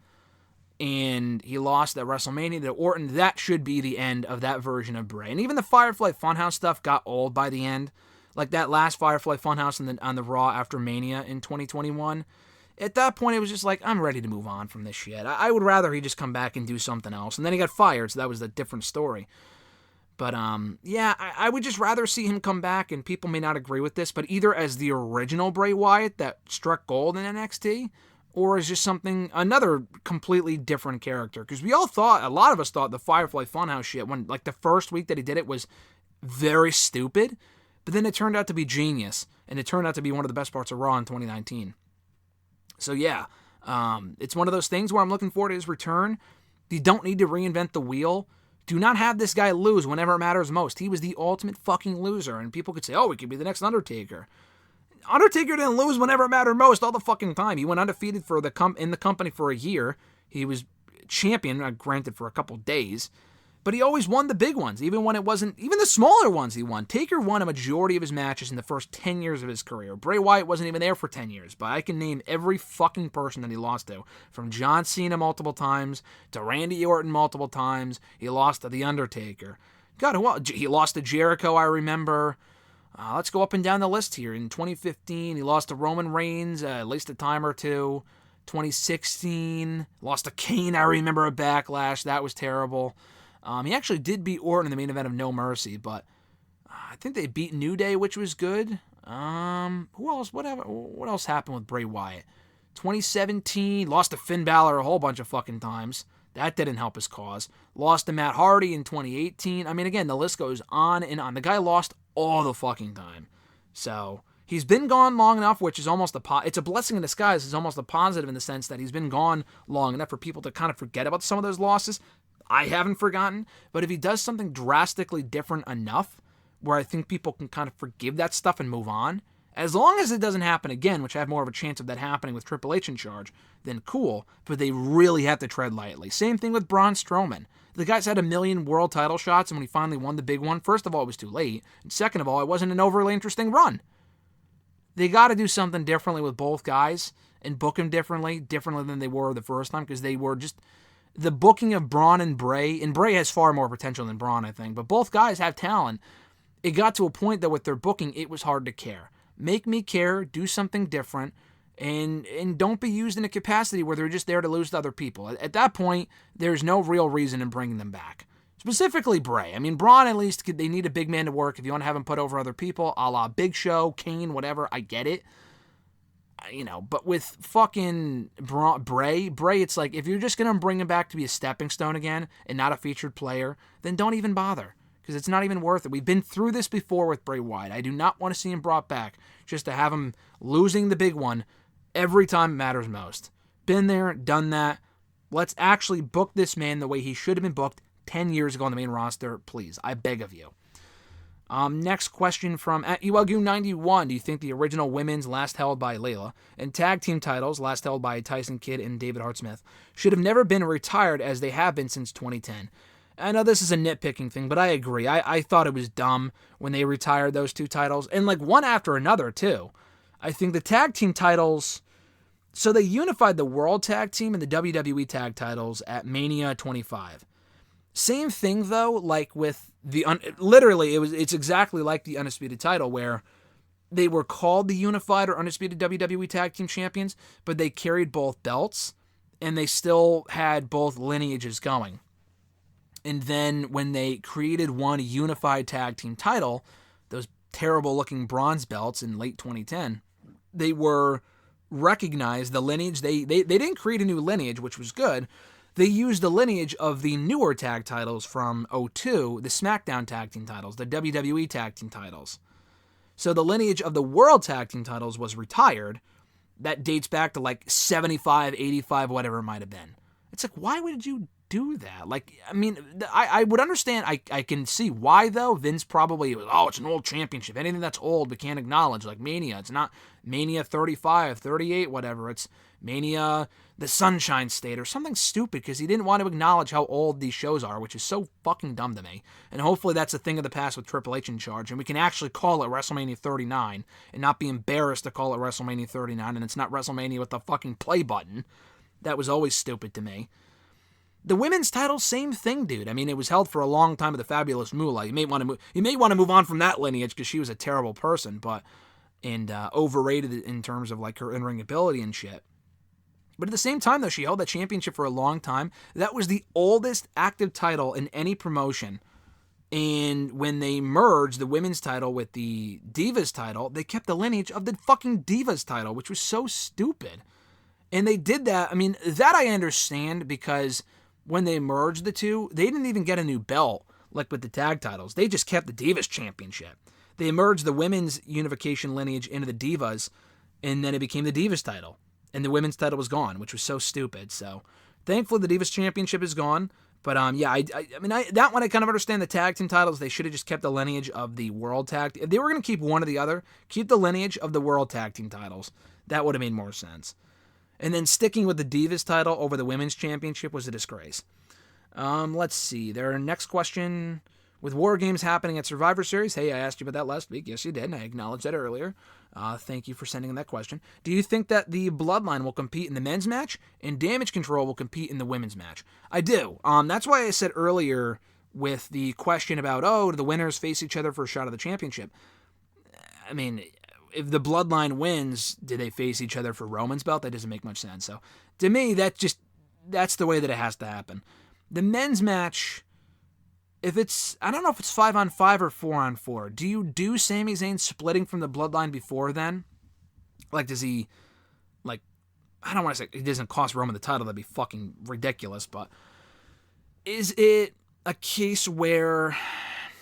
And he lost at WrestleMania to Orton. That should be the end of that version of Bray. And even the Firefly Funhouse stuff got old by the end. Like that last Firefly Funhouse on the Raw after Mania in 2021. At that point, it was just like, I'm ready to move on from this shit. I would rather he just come back and do something else. And then he got fired, so that was a different story. But, I would just rather see him come back, and people may not agree with this, but either as the original Bray Wyatt that struck gold in NXT, or as just another completely different character. Because a lot of us thought the Firefly Funhouse shit, when like the first week that he did it was very stupid, but then it turned out to be genius, and it turned out to be one of the best parts of Raw in 2019. So yeah, it's one of those things where I'm looking forward to his return. You don't need to reinvent the wheel. Do not have this guy lose whenever it matters most. He was the ultimate fucking loser, and people could say, oh, he could be the next Undertaker. Undertaker didn't lose whenever it mattered most all the fucking time. He went undefeated in the company for a year. He was champion, granted for a couple days, but he always won the big ones, even when it wasn't, even the smaller ones he won. Taker won a majority of his matches in the first 10 years of his career. Bray Wyatt wasn't even there for 10 years, but I can name every fucking person that he lost to. From John Cena multiple times, to Randy Orton multiple times, he lost to The Undertaker. God, he lost to Jericho, I remember. Let's go up and down the list here. In 2015, he lost to Roman Reigns at least a time or two. 2016, lost to Kane, I remember a Backlash. That was terrible. He actually did beat Orton in the main event of No Mercy, but I think they beat New Day, which was good. Who else? What else happened with Bray Wyatt? 2017, lost to Finn Balor a whole bunch of fucking times. That didn't help his cause. Lost to Matt Hardy in 2018. I mean, again, the list goes on and on. The guy lost all the fucking time. So he's been gone long enough, which is almost it's a blessing in disguise. It's almost a positive in the sense that he's been gone long enough for people to kind of forget about some of those losses. I haven't forgotten, but if he does something drastically different enough where I think people can kind of forgive that stuff and move on, as long as it doesn't happen again, which I have more of a chance of that happening with Triple H in charge, then cool, but they really have to tread lightly. Same thing with Braun Strowman. The guy's had 1 million world title shots, and when he finally won the big one, first of all, it was too late, and second of all, it wasn't an overly interesting run. They got to do something differently with both guys and book them differently than they were the first time, because they were just... The booking of Braun and Bray has far more potential than Braun, I think, but both guys have talent. It got to a point that with their booking, it was hard to care. Make me care, do something different, and don't be used in a capacity where they're just there to lose to other people. At that point, there's no real reason in bringing them back. Specifically Bray. I mean, Braun, at least, they need a big man to work. If you want to have him put over other people, a la Big Show, Kane, whatever, I get it. But with fucking Bray, it's like, if you're just going to bring him back to be a stepping stone again and not a featured player, then don't even bother, because it's not even worth it. We've been through this before with Bray Wyatt. I do not want to see him brought back just to have him losing the big one every time it matters most. Been there, done that. Let's actually book this man the way he should have been booked 10 years ago on the main roster, please. I beg of you. Next question from @ULGU91. Do you think the original women's, last held by Layla, and tag team titles, last held by Tyson Kidd and David Hart Smith, should have never been retired as they have been since 2010? I know this is a nitpicking thing, but I agree. I thought it was dumb when they retired those two titles, and like one after another too. I think the tag team titles, so they unified the World Tag Team and the WWE Tag titles at Mania 25. Same thing though, like with literally, it's exactly like the Undisputed title, where they were called the Unified or Undisputed WWE Tag Team Champions, but they carried both belts. and they still had both lineages going. And then when they created one unified tag team title, those terrible-looking bronze belts in late 2010, they were recognized, the lineage, they didn't create a new lineage, which was good. They used the lineage of the newer tag titles from 2002, the SmackDown tag team titles, the WWE tag team titles. So the lineage of the World Tag Team titles was retired. That dates back to like 75, 85, whatever it might have been. It's like, why would you do that? Like, I mean, I would understand. I can see why, though. Vince probably was, it's an old championship. Anything that's old, we can't acknowledge. Like Mania, it's not Mania 35, 38, whatever. It's Mania the Sunshine State or something stupid, because he didn't want to acknowledge how old these shows are, which is so fucking dumb to me. And hopefully that's a thing of the past with Triple H in charge, and we can actually call it WrestleMania 39 and not be embarrassed to call it WrestleMania 39, and it's not WrestleMania with the fucking play button. That was always stupid to me. The women's title, same thing, dude. I mean, it was held for a long time with the Fabulous Moolah. You may want to move on from that lineage because she was a terrible person, and overrated in terms of like her in-ring ability and shit. But at the same time, though, she held that championship for a long time. That was the oldest active title in any promotion. And when they merged the women's title with the Divas title, they kept the lineage of the fucking Divas title, which was so stupid. And they did that. I mean, that I understand, because when they merged the two, they didn't even get a new belt like with the tag titles. They just kept the Divas championship. They merged the women's unification lineage into the Divas, and then it became the Divas title. And the women's title was gone, which was so stupid. So, thankfully, the Divas Championship is gone. But, yeah, I mean, that one I kind of understand. The tag team titles, they should have just kept the lineage of the World Tag. If they were going to keep one or the other, keep the lineage of the World Tag Team titles. That would have made more sense. And then sticking with the Divas title over the Women's Championship was a disgrace. Let's see. Their next question. With War Games happening at Survivor Series, hey, I asked you about that last week. Yes, you did, and I acknowledged that earlier. Thank you for sending in that question. Do you think that the Bloodline will compete in the men's match and Damage Control will compete in the women's match? I do. That's why I said earlier with the question about, do the winners face each other for a shot of the championship? I mean, if the Bloodline wins, do they face each other for Roman's belt? That doesn't make much sense. So, to me, that's the way that it has to happen. The men's match, I don't know if it's 5-on-5 or 4-on-4. Do you do Sami Zayn splitting from the Bloodline before then? Like, does he, like, I don't want to say it doesn't cost Roman the title. That'd be fucking ridiculous. But is it a case where,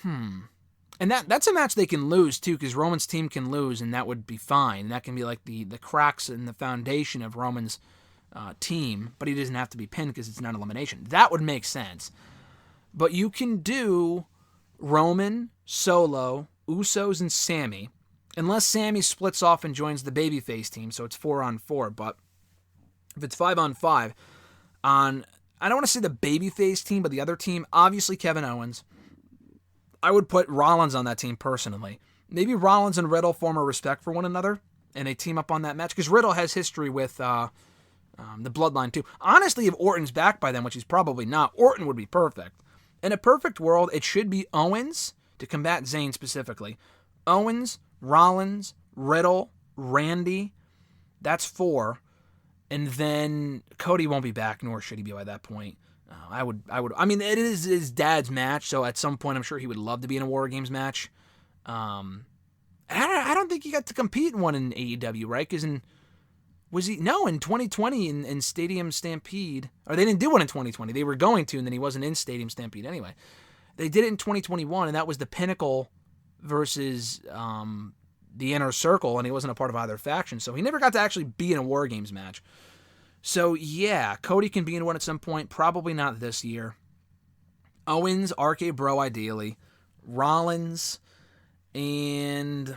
and that's a match they can lose too, because Roman's team can lose, and that would be fine. That can be like the cracks in the foundation of Roman's team, but he doesn't have to be pinned because it's not elimination. That would make sense. But you can do Roman, Solo, Usos, and Sammy, unless Sammy splits off and joins the babyface team, so it's 4-on-4. But if it's 5-on-5, I don't want to say the babyface team, but the other team, obviously Kevin Owens. I would put Rollins on that team personally. Maybe Rollins and Riddle form a respect for one another, and they team up on that match, because Riddle has history with the Bloodline too. Honestly, if Orton's back by then, which he's probably not, Orton would be perfect. In a perfect world, it should be Owens to combat Zayn specifically. Owens, Rollins, Riddle, Randy. That's 4. And then Cody won't be back, nor should he be by that point. I mean, it is his dad's match, so at some point I'm sure he would love to be in a War Games match. I don't think he got to compete in one in AEW, right? Because in 2020 in Stadium Stampede, or they didn't do one in 2020. They were going to, and then he wasn't in Stadium Stampede anyway. They did it in 2021, and that was the Pinnacle versus the Inner Circle, and he wasn't a part of either faction, so he never got to actually be in a War Games match. So yeah, Cody can be in one at some point, probably not this year. Owens, RK Bro ideally, Rollins, and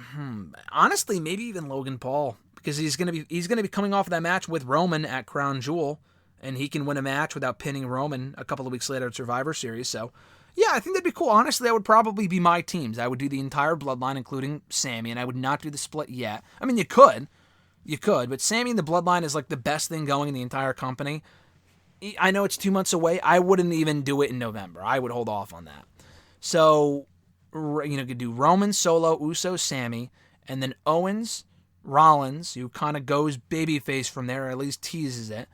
honestly, maybe even Logan Paul. Because he's gonna be coming off of that match with Roman at Crown Jewel, and he can win a match without pinning Roman a couple of weeks later at Survivor Series. So, yeah, I think that'd be cool. Honestly, that would probably be my teams. I would do the entire Bloodline, including Sammy, and I would not do the split yet. I mean, you could, but Sammy and the Bloodline is like the best thing going in the entire company. I know it's 2 months away. I wouldn't even do it in November. I would hold off on that. So, could do Roman, Solo, Uso, Sammy, and then Owens, Rollins, who kind of goes babyface from there, or at least teases it.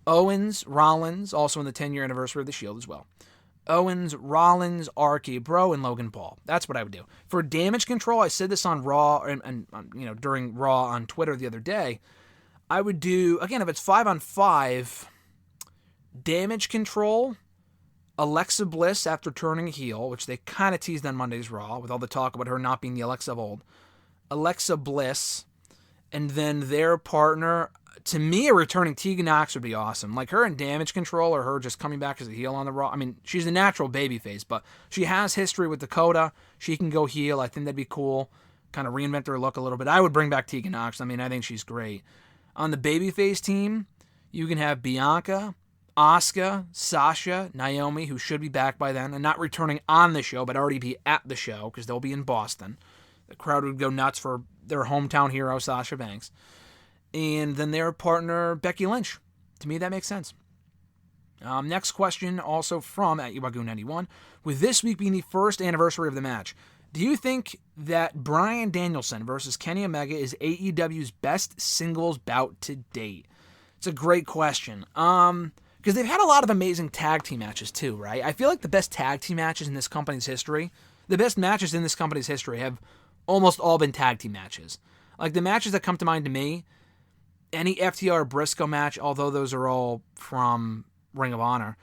Owens, Rollins, also in the 10-year anniversary of the Shield as well. Owens, Rollins, RK Bro, and Logan Paul. That's what I would do. For damage control, I said this on Raw and during Raw on Twitter the other day. I would do, again, if it's 5-on-5, damage control, Alexa Bliss after turning heel, which they kind of teased on Monday's Raw with all the talk about her not being the Alexa of old. Alexa Bliss, and then their partner. To me, a returning Tegan Nox would be awesome. Like her in damage control or her just coming back as a heel on the Raw. I mean, she's a natural babyface, but she has history with Dakota. She can go heel. I think that'd be cool. Kind of reinvent her look a little bit. I would bring back Tegan Nox. I mean, I think she's great. On the babyface team, you can have Bianca, Asuka, Sasha, Naomi, who should be back by then, and not returning on the show, but already be at the show because they'll be in Boston. The crowd would go nuts for their hometown hero, Sasha Banks. And then their partner, Becky Lynch. To me, that makes sense. Next question, also from @Ubagu91. With this week being the first anniversary of the match, do you think that Brian Danielson versus Kenny Omega is AEW's best singles bout to date? It's a great question. Because they've had a lot of amazing tag team matches too, right? I feel like the best tag team matches in this company's history, the best matches in this company's history have almost all been tag team matches. Like the matches that come to mind to me, any FTR Briscoe match, although those are all from Ring of Honor,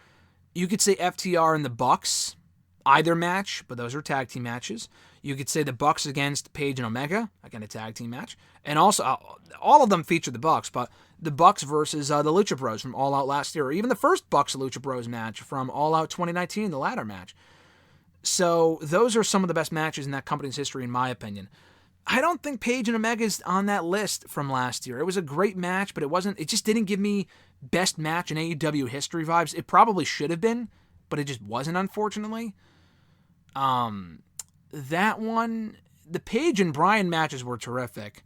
you could say FTR and the Bucks, either match, but those are tag team matches. You could say the Bucks against Page and Omega, again a tag team match. And also, all of them feature the Bucks, but the Bucks versus the Lucha Bros from All Out last year, or even the first Bucks Lucha Bros match from All Out 2019, the ladder match. So those are some of the best matches in that company's history, in my opinion. I don't think Page and Omega is on that list from last year. It was a great match, but it just didn't give me best match in AEW history vibes. It probably should have been, but it just wasn't, unfortunately. That one, the Page and Bryan matches were terrific.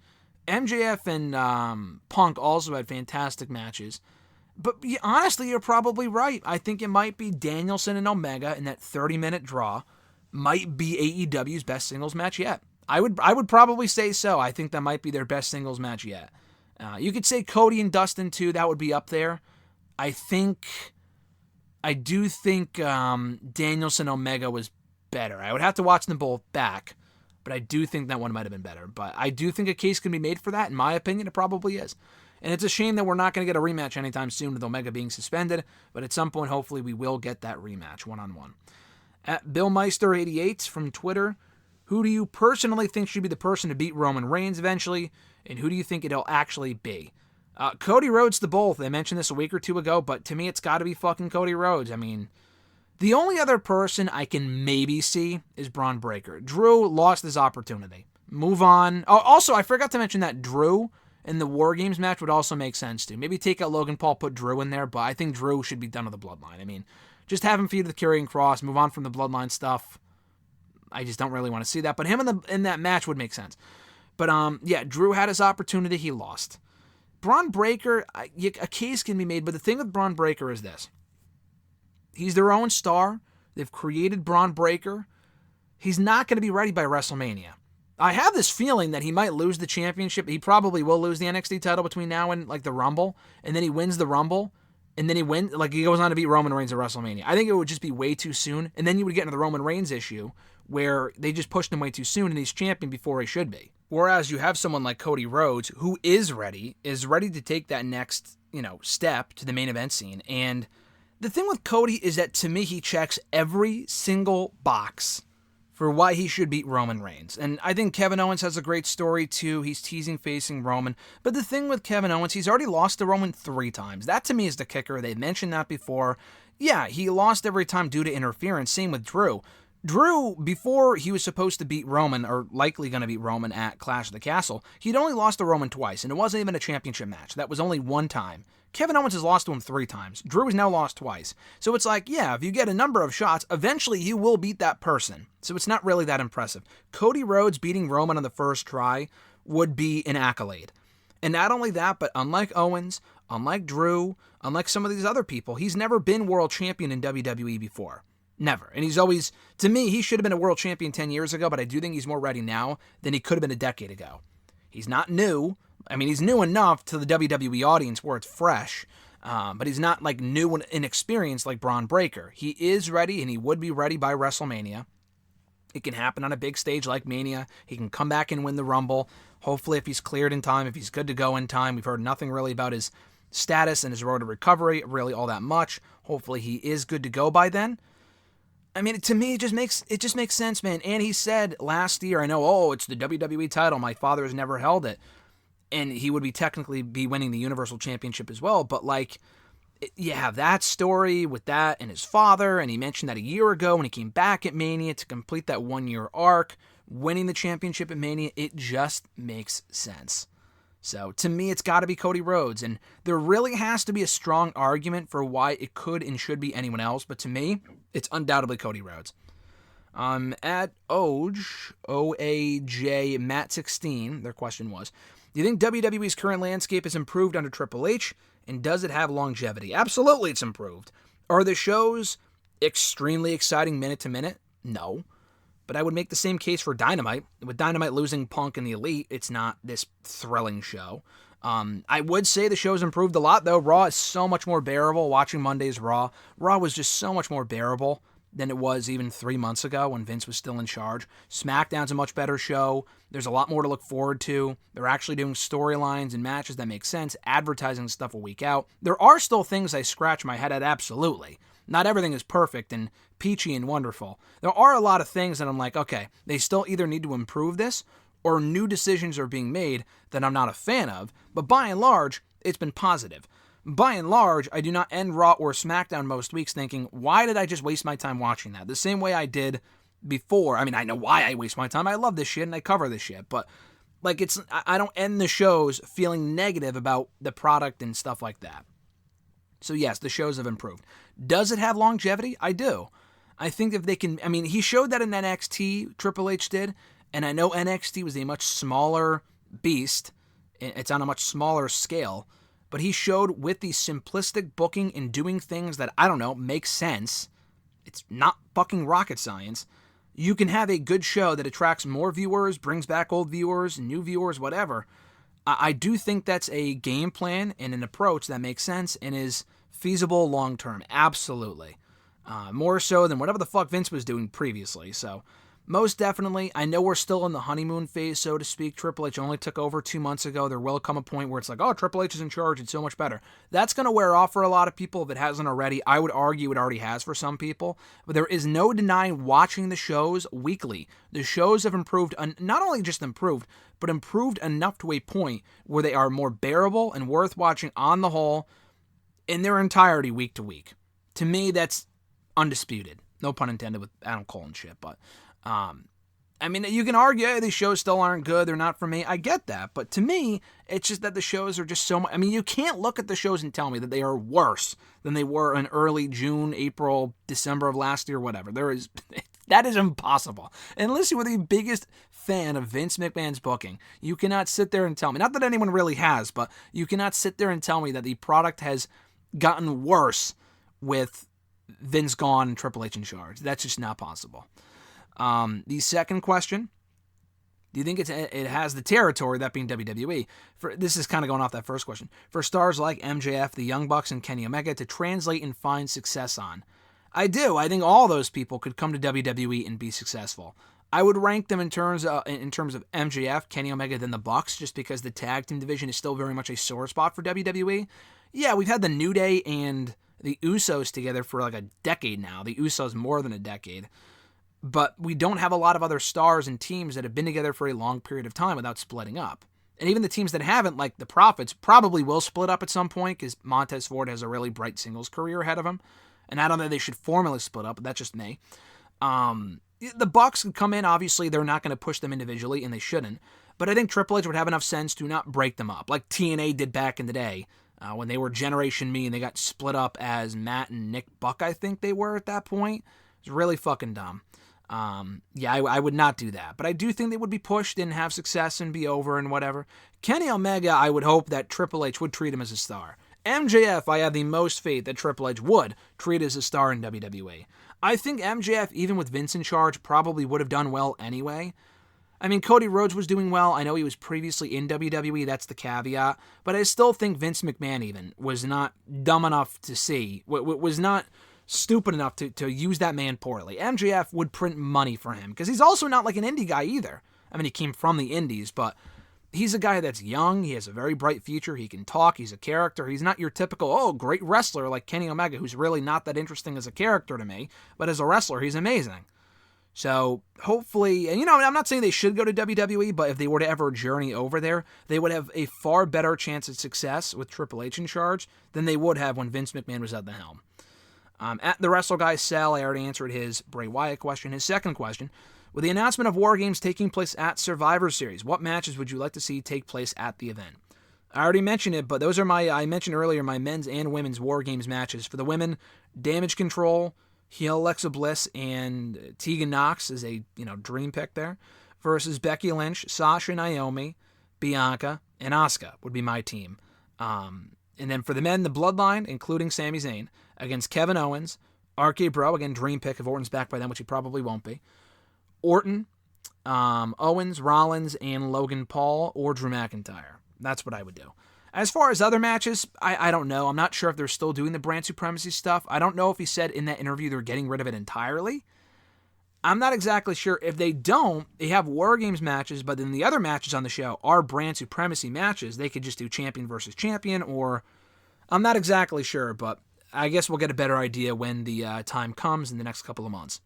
MJF and Punk also had fantastic matches. But honestly, you're probably right. I think it might be Danielson and Omega in that 30-minute draw might be AEW's best singles match yet. I would probably say so. I think that might be their best singles match yet. You could say Cody and Dustin too. That would be up there. I do think Danielson Omega was better. I would have to watch them both back, but I do think that one might have been better. But I do think a case can be made for that. In my opinion, it probably is. And it's a shame that we're not going to get a rematch anytime soon with Omega being suspended, but at some point, hopefully, we will get that rematch one-on-one. At BillMeister88 from Twitter, who do you personally think should be the person to beat Roman Reigns eventually, and who do you think it'll actually be? Cody Rhodes to both. I mentioned this a week or two ago, but to me, it's got to be fucking Cody Rhodes. I mean, the only other person I can maybe see is Braun Breaker. Drew lost his opportunity. Move on. Oh, also, I forgot to mention that Drew in the War Games match would also make sense too. Maybe take out Logan Paul, put Drew in there, but I think Drew should be done with the Bloodline. I mean, just have him feud the Karrion Kross, move on from the Bloodline stuff. I just don't really want to see that. But him in that match would make sense. But yeah, Drew had his opportunity. He lost. Braun Breaker, a case can be made. But the thing with Braun Breaker is this. He's their own star. They've created Braun Breaker. He's not going to be ready by WrestleMania. I have this feeling that he might lose the championship. He probably will lose the NXT title between now and like the Rumble. And then he wins the Rumble. And then he goes on to beat Roman Reigns at WrestleMania. I think it would just be way too soon. And then you would get into the Roman Reigns issue where they just pushed him way too soon and he's champion before he should be. Whereas you have someone like Cody Rhodes who is ready to take that next, step to the main event scene. And the thing with Cody is that to me, he checks every single box for why he should beat Roman Reigns. And I think Kevin Owens has a great story too. He's teasing facing Roman. But the thing with Kevin Owens, he's already lost to Roman 3 times. That to me is the kicker. They've mentioned that before. Yeah, he lost every time due to interference. Same with Drew. Drew, before he was supposed to beat Roman, or likely going to beat Roman at Clash of the Castle, he'd only lost to Roman twice, and it wasn't even a championship match. That was only 1 time. Kevin Owens has lost to him 3 times. Drew has now lost twice. So it's like, yeah, if you get a number of shots, eventually you will beat that person. So it's not really that impressive. Cody Rhodes beating Roman on the first try would be an accolade. And not only that, but unlike Owens, unlike Drew, unlike some of these other people, he's never been world champion in WWE before. Never. And he's always, to me, he should have been a world champion 10 years ago, but I do think he's more ready now than he could have been a decade ago. He's not new. I mean, he's new enough to the WWE audience where it's fresh, But he's not like new and inexperienced like Braun Breaker. He is ready, and he would be ready by WrestleMania. It can happen on a big stage like Mania. He can come back and win the Rumble. Hopefully, if he's cleared in time, if he's good to go in time. We've heard nothing really about his status and his road to recovery, really all that much. Hopefully, he is good to go by then. I mean, to me, it just makes sense, man. And he said last year, I know, it's the WWE title. My father has never held it. And he would technically be winning the Universal Championship as well. But, like, you have that story with that and his father, and he mentioned that a year ago when he came back at Mania to complete that one-year arc, winning the championship at Mania. It just makes sense. So, to me, it's got to be Cody Rhodes, and there really has to be a strong argument for why it could and should be anyone else, but to me, it's undoubtedly Cody Rhodes. At OAJ Matt 16, their question was, do you think WWE's current landscape has improved under Triple H, and does it have longevity? Absolutely, it's improved. Are the shows extremely exciting minute to minute? No. But I would make the same case for Dynamite. With Dynamite losing Punk and the Elite, it's not this thrilling show. I would say the show's improved a lot, though. Raw is so much more bearable. Watching Monday's Raw was just so much more bearable than it was even 3 months ago when Vince was still in charge. SmackDown's a much better show. There's a lot more to look forward to. They're actually doing storylines and matches that make sense, advertising stuff a week out. There are still things I scratch my head at, absolutely. Not everything is perfect and peachy and wonderful. There are a lot of things that I'm like, okay, they still either need to improve this or new decisions are being made that I'm not a fan of, but by and large, it's been positive. By and large, I do not end Raw or SmackDown most weeks thinking, why did I just waste my time watching that? The same way I did before. I mean, I know why I waste my time. I love this shit and I cover this shit, but like I don't end the shows feeling negative about the product and stuff like that. So yes, the shows have improved. Does it have longevity? I do. I think if they can, I mean, he showed that in NXT, Triple H did, and I know NXT was a much smaller beast. It's on a much smaller scale. But he showed with the simplistic booking and doing things that, I don't know, make sense. It's not fucking rocket science. You can have a good show that attracts more viewers, brings back old viewers, new viewers, whatever. I do think that's a game plan and an approach that makes sense and is feasible long term. Absolutely. More so than whatever the fuck Vince was doing previously. So, most definitely, I know we're still in the honeymoon phase, so to speak. Triple H only took over 2 months ago. There will come a point where it's like, oh, Triple H is in charge. It's so much better. That's going to wear off for a lot of people if it hasn't already. I would argue it already has for some people. But there is no denying watching the shows weekly. The shows have improved, not only just improved, but improved enough to a point where they are more bearable and worth watching on the whole in their entirety week to week. To me, that's undisputed. No pun intended with Adam Cole and shit, but... I mean, you can argue, hey, these shows still aren't good, they're not for me. I get that, but to me, it's just that the shows are just so much... I mean, you can't look at the shows and tell me that they are worse than they were in early June, April, December of last year, whatever. That is impossible. Unless you were the biggest fan of Vince McMahon's booking, you cannot sit there and tell me, not that anyone really has, but you cannot sit there and tell me that the product has gotten worse with Vince gone and Triple H in charge. That's just not possible. The second question, do you think it has the territory, that being WWE? This is kind of going off that first question. For stars like MJF, the Young Bucks, and Kenny Omega to translate and find success on. I do. I think all those people could come to WWE and be successful. I would rank them in terms of MJF, Kenny Omega, then the Bucks, just because the tag team division is still very much a sore spot for WWE. Yeah, we've had the New Day and the Usos together for like a decade now. The Usos more than a decade. But we don't have a lot of other stars and teams that have been together for a long period of time without splitting up. And even the teams that haven't, like the Profits, probably will split up at some point because Montez Ford has a really bright singles career ahead of him. And I don't know if they should formally split up, but that's just me. The Bucks could come in. Obviously, they're not going to push them individually, and they shouldn't. But I think Triple H would have enough sense to not break them up, like TNA did back in the day when they were Generation Me and they got split up as Matt and Nick Buck, I think they were at that point. It was really fucking dumb. I would not do that. But I do think they would be pushed and have success and be over and whatever. Kenny Omega, I would hope that Triple H would treat him as a star. MJF, I have the most faith that Triple H would treat as a star in WWE. I think MJF, even with Vince in charge, probably would have done well anyway. I mean, Cody Rhodes was doing well. I know he was previously in WWE, that's the caveat. But I still think Vince McMahon even was not dumb enough to see, was not stupid enough to use that man poorly. MJF would print money for him, because he's also not like an indie guy either. I mean, he came from the indies, but he's a guy that's young. He has a very bright future. He can talk. He's a character. He's not your typical, great wrestler like Kenny Omega, who's really not that interesting as a character to me. But as a wrestler, he's amazing. So hopefully, and I'm not saying they should go to WWE, but if they were to ever journey over there, they would have a far better chance of success with Triple H in charge than they would have when Vince McMahon was at the helm. At the Wrestle Guy Sal, I already answered his Bray Wyatt question. His second question: with the announcement of War Games taking place at Survivor Series, what matches would you like to see take place at the event? I already mentioned it, but those are I mentioned earlier, my men's and women's War Games matches. For the women, Damage Control, heel Alexa Bliss, and Tegan Nox is a dream pick there, versus Becky Lynch, Sasha, Naomi, Bianca, and Asuka would be my team. And then for the men, the Bloodline, including Sami Zayn, against Kevin Owens, RK Bro, again, dream pick if Orton's back by then, which he probably won't be. Orton, Owens, Rollins, and Logan Paul, or Drew McIntyre. That's what I would do. As far as other matches, I don't know. I'm not sure if they're still doing the brand supremacy stuff. I don't know if he said in that interview they're getting rid of it entirely. I'm not exactly sure. If they don't, they have War Games matches, but then the other matches on the show are brand supremacy matches. They could just do champion versus champion, or I'm not exactly sure, but I guess we'll get a better idea when the time comes in the next couple of months.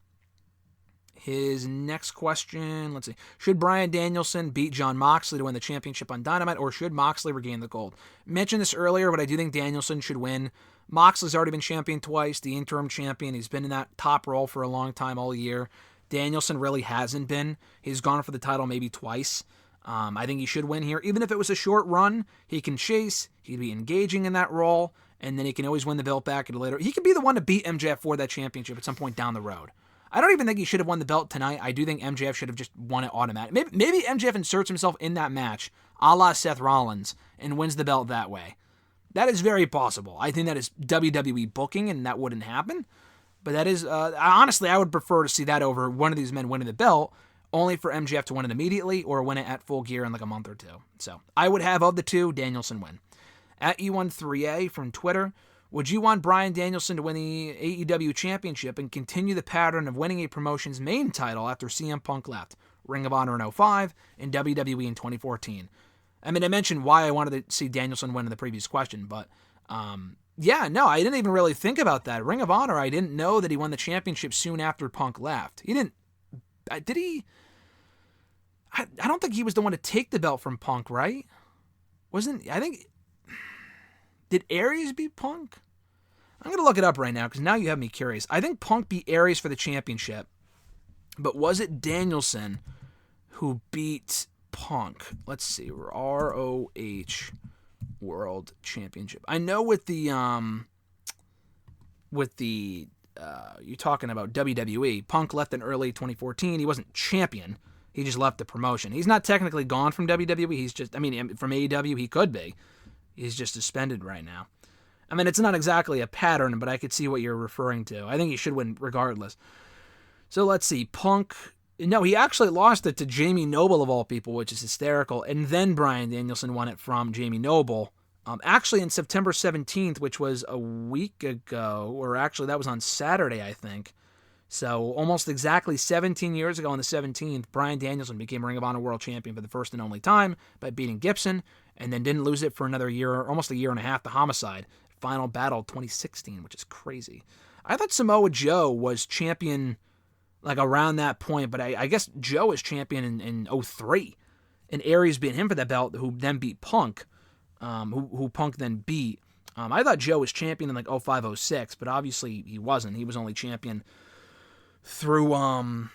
His next question, let's see. Should Brian Danielson beat Jon Moxley to win the championship on Dynamite, or should Moxley regain the gold? Mentioned this earlier, but I do think Danielson should win. Moxley's already been champion twice, the interim champion. He's been in that top role for a long time all year. Danielson really hasn't been. He's gone for the title maybe twice. I think he should win here. Even if it was a short run, he can chase. He'd be engaging in that role, and then he can always win the belt back at a later. He could be the one to beat MJF for that championship at some point down the road. I don't even think he should have won the belt tonight. I do think MJF should have just won it automatically. Maybe MJF inserts himself in that match, a la Seth Rollins, and wins the belt that way. That is very possible. I think that is WWE booking, and that wouldn't happen. But that is, honestly, I would prefer to see that over one of these men winning the belt, only for MJF to win it immediately or win it at Full Gear in like a month or two. So I would have, of the two, Danielson win. At E13A from Twitter, would you want Brian Danielson to win the AEW Championship and continue the pattern of winning a promotion's main title after CM Punk left? Ring of Honor in 2005 and WWE in 2014. I mean, I mentioned why I wanted to see Danielson win in the previous question, but I didn't even really think about that. Ring of Honor, I didn't know that he won the championship soon after Punk left. He didn't, did he? I don't think he was the one to take the belt from Punk, right? Did Aries beat Punk? I'm going to look it up right now because now you have me curious. I think Punk beat Aries for the championship, but was it Danielson who beat Punk? Let's see, ROH World Championship. I know with the you're talking about WWE, Punk left in early 2014. He wasn't champion. He just left the promotion. He's not technically gone from WWE. He's just, from AEW he could be. He's just suspended right now. I mean, it's not exactly a pattern, but I could see what you're referring to. I think he should win regardless. So let's see. Punk, no, he actually lost it to Jamie Noble of all people, which is hysterical. And then Brian Danielson won it from Jamie Noble. Actually in September 17th, which was a week ago, or actually that was on Saturday, I think. So almost exactly 17 years ago on the 17th, Brian Danielson became Ring of Honor World Champion for the first and only time by beating Gibson, and then didn't lose it for another year, almost a year and a half, to Homicide. Final Battle 2016, which is crazy. I thought Samoa Joe was champion like around that point, but I guess Joe is champion in 2003, and Aries beat him for that belt, who then beat Punk, who Punk then beat. I thought Joe was champion in like 2005, 2006, but obviously he wasn't. He was only champion through from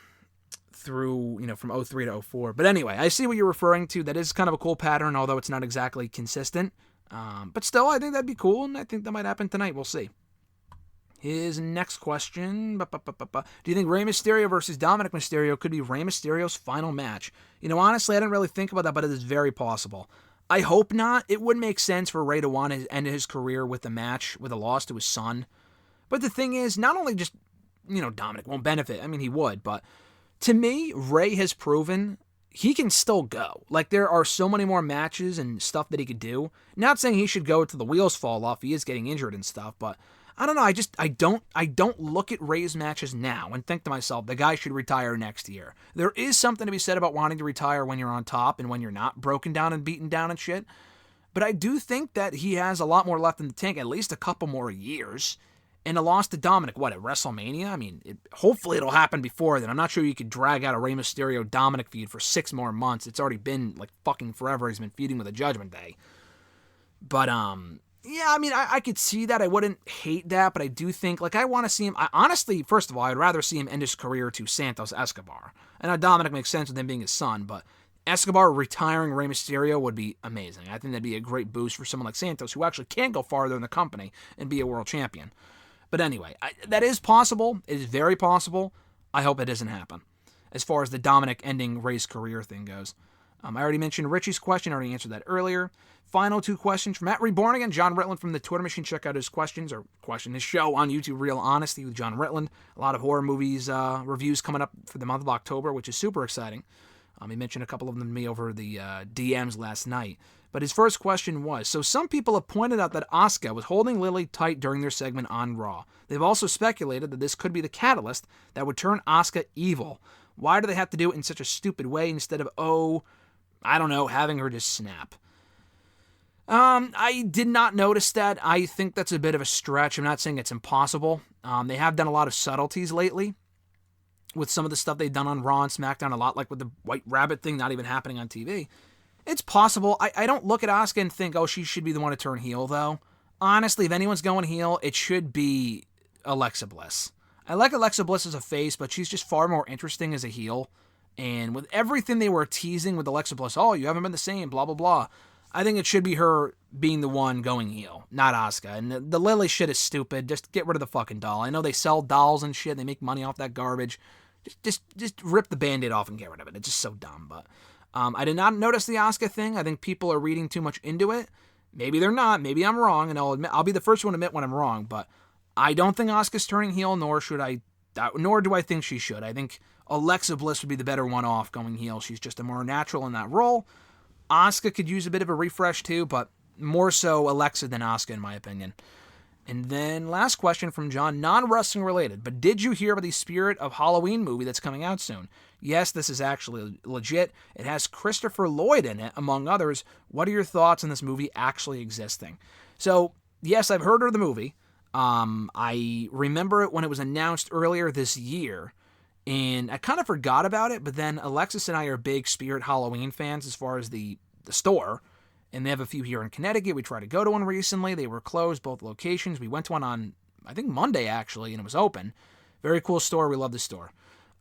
2003 to 2004. But anyway, I see what you're referring to. That is kind of a cool pattern, although it's not exactly consistent. But still, I think that'd be cool, and I think that might happen tonight. We'll see. His next question, do you think Rey Mysterio versus Dominic Mysterio could be Rey Mysterio's final match? Honestly, I didn't really think about that, but it is very possible. I hope not. It would make sense for Rey to want to end his career with a match, with a loss to his son. But the thing is, not only just, Dominic won't benefit. I mean, he would, but to me, Rey has proven he can still go. Like, there are so many more matches and stuff that he could do. Not saying he should go till the wheels fall off. He is getting injured and stuff, but I don't know. I don't look at Ray's matches now and think to myself, the guy should retire next year. There is something to be said about wanting to retire when you're on top and when you're not broken down and beaten down and shit. But I do think that he has a lot more left in the tank, at least a couple more years. And a loss to Dominic, at WrestleMania? I mean, hopefully it'll happen before then. I'm not sure you could drag out a Rey Mysterio-Dominic feud for 6 more months. It's already been, like, fucking forever. He's been feuding with the Judgment Day. But, yeah, I mean, I could see that. I wouldn't hate that, but I do think, like, I want to see him. Honestly, first of all, I'd rather see him end his career to Santos Escobar. I know Dominic makes sense with him being his son, but Escobar retiring Rey Mysterio would be amazing. I think that'd be a great boost for someone like Santos, who actually can go farther in the company and be a world champion. But anyway, that is possible. It is very possible. I hope it doesn't happen. As far as the Dominic ending Ray's career thing goes. I already mentioned Richie's question. I already answered that earlier. Final 2 questions from Matt Reborn again. John Ritland from the Twitter machine. Check out his his show on YouTube, Real Honesty with John Ritland. A lot of horror movies reviews coming up for the month of October, which is super exciting. He mentioned a couple of them to me over the DMs last night. But his first question was, so some people have pointed out that Asuka was holding Lily tight during their segment on Raw. They've also speculated that this could be the catalyst that would turn Asuka evil. Why do they have to do it in such a stupid way instead of, having her just snap? I did not notice that. I think that's a bit of a stretch. I'm not saying it's impossible. They have done a lot of subtleties lately with some of the stuff they've done on Raw and SmackDown, a lot like with the White Rabbit thing not even happening on TV. It's possible. I don't look at Asuka and think, she should be the one to turn heel, though. Honestly, if anyone's going heel, it should be Alexa Bliss. I like Alexa Bliss as a face, but she's just far more interesting as a heel. And with everything they were teasing with Alexa Bliss, you haven't been the same, blah, blah, blah. I think it should be her being the one going heel, not Asuka. And the Lily shit is stupid. Just get rid of the fucking doll. I know they sell dolls and shit. They make money off that garbage. Just rip the Band-Aid off and get rid of it. It's just so dumb, but I did not notice the Asuka thing. I think people are reading too much into it. Maybe they're not. Maybe I'm wrong, and I'll be the first one to admit when I'm wrong. But I don't think Asuka's turning heel, nor do I think she should. I think Alexa Bliss would be the better one off going heel. She's just a more natural in that role. Asuka could use a bit of a refresh too, but more so Alexa than Asuka in my opinion. And then last question from John, non-wrestling related, but did you hear about the Spirit of Halloween movie that's coming out soon? Yes, this is actually legit. It has Christopher Lloyd in it, among others. What are your thoughts on this movie actually existing? So, yes, I've heard of the movie. I remember it when it was announced earlier this year, and I kind of forgot about it, but then Alexis and I are big Spirit Halloween fans as far as the store, and they have a few here in Connecticut. We tried to go to one recently. They were closed, both locations. We went to one on, I think, Monday, actually, and it was open. Very cool store. We love the store.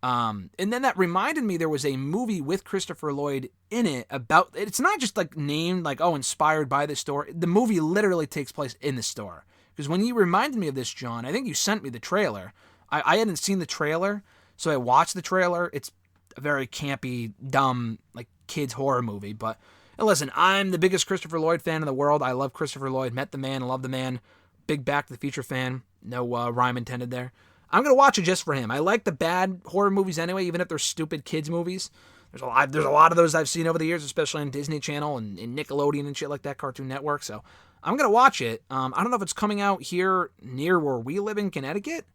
And then that reminded me there was a movie with Christopher Lloyd in it about, it's not just like named like, inspired by the store. The movie literally takes place in the store. Because when you reminded me of this, John, I think you sent me the trailer. I hadn't seen the trailer, so I watched the trailer. It's a very campy, dumb, like kids horror movie. But listen, I'm the biggest Christopher Lloyd fan in the world. I love Christopher Lloyd. Met the man, love the man. Big Back to the Future fan. No rhyme intended there. I'm going to watch it just for him. I like the bad horror movies anyway, even if they're stupid kids movies. There's a lot of those I've seen over the years, especially on Disney Channel and Nickelodeon and shit like that, Cartoon Network. So I'm going to watch it. I don't know if it's coming out here near where we live in Connecticut.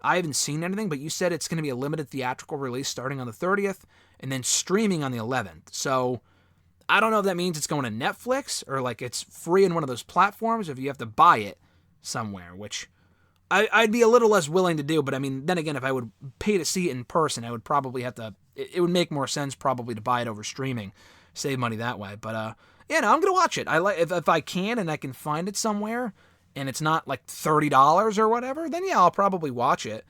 I haven't seen anything, but you said it's going to be a limited theatrical release starting on the 30th and then streaming on the 11th. So I don't know if that means it's going to Netflix or like it's free in one of those platforms or if you have to buy it somewhere, which I'd be a little less willing to do. But I mean, then again, if I would pay to see it in person, I would probably have to, it would make more sense probably to buy it over streaming, save money that way. But I'm going to watch it. I like if I can and I can find it somewhere and it's not like $30 or whatever, then yeah, I'll probably watch it.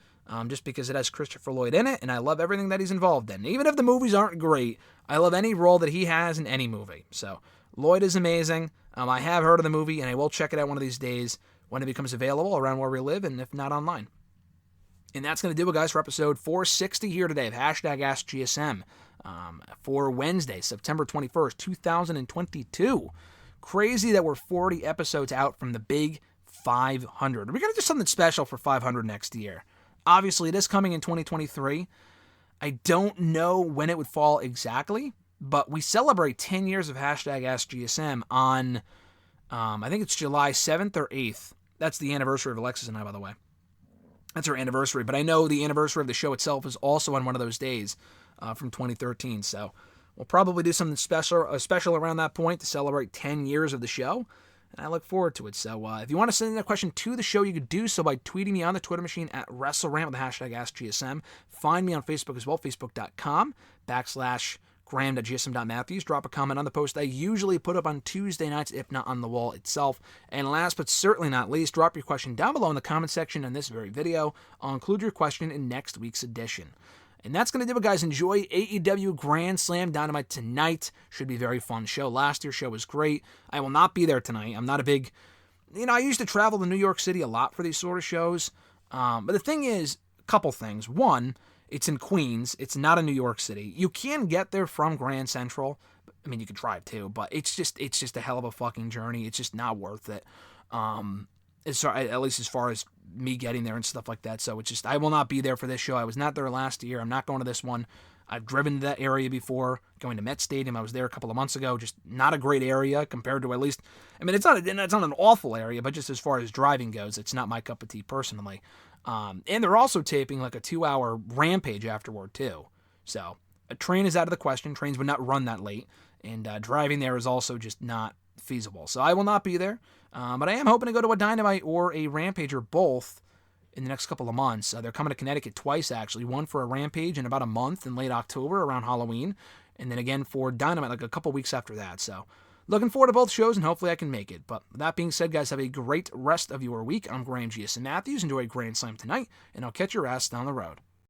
Just because it has Christopher Lloyd in it, and I love everything that he's involved in. Even if the movies aren't great, I love any role that he has in any movie. So, Lloyd is amazing. I have heard of the movie, and I will check it out one of these days when it becomes available around where we live, and if not, online. And that's going to do it, guys, for episode 460 here today of #AskGSM for Wednesday, September 21st, 2022. Crazy that we're 40 episodes out from the big 500. We're going to do something special for 500 next year. Obviously, it is coming in 2023. I don't know when it would fall exactly, but we celebrate 10 years of hashtag AskGSM on, I think it's July 7th or 8th. That's the anniversary of Alexis and I, by the way. That's our anniversary, but I know the anniversary of the show itself is also on one of those days from 2013, so we'll probably do something special around that point to celebrate 10 years of the show, and I look forward to it. So if you want to send in a question to the show, you could do so by tweeting me on the Twitter machine at WrestleRant with the hashtag AskGSM. Find me on Facebook as well, facebook.com/Graham.gsm.Matthews. Drop a comment on the post I usually put up on Tuesday nights, if not on the wall itself. And last but certainly not least, drop your question down below in the comment section on this very video. I'll include your question in next week's edition. And that's going to do it, guys. Enjoy AEW Grand Slam Dynamite tonight. Should be a very fun show. Last year's show was great. I will not be there tonight. I'm not a big... I used to travel to New York City a lot for these sort of shows. But the thing is, a couple things. One, it's in Queens. It's not in New York City. You can get there from Grand Central. I mean, you can drive too, but it's just a hell of a fucking journey. It's just not worth it. At least as far as me getting there and stuff like that. So it's just, I will not be there for this show. I was not there last year. I'm not going to this one. I've driven to that area before, going to Met Stadium. I was there a couple of months ago. Just not a great area compared to, at least, I mean, it's not an awful area, but just as far as driving goes, it's not my cup of tea personally. And they're also taping like a 2-hour Rampage afterward too. So a train is out of the question. Trains would not run that late. And driving there is also just not feasible. So I will not be there. But I am hoping to go to a Dynamite or a Rampage or both in the next couple of months. They're coming to Connecticut twice, actually. One for a Rampage in about a month in late October around Halloween. And then again for Dynamite like a couple weeks after that. So looking forward to both shows, and hopefully I can make it. But with that being said, guys, have a great rest of your week. I'm Graham GSM Matthews. Enjoy a Grand Slam tonight, and I'll catch your ass down the road.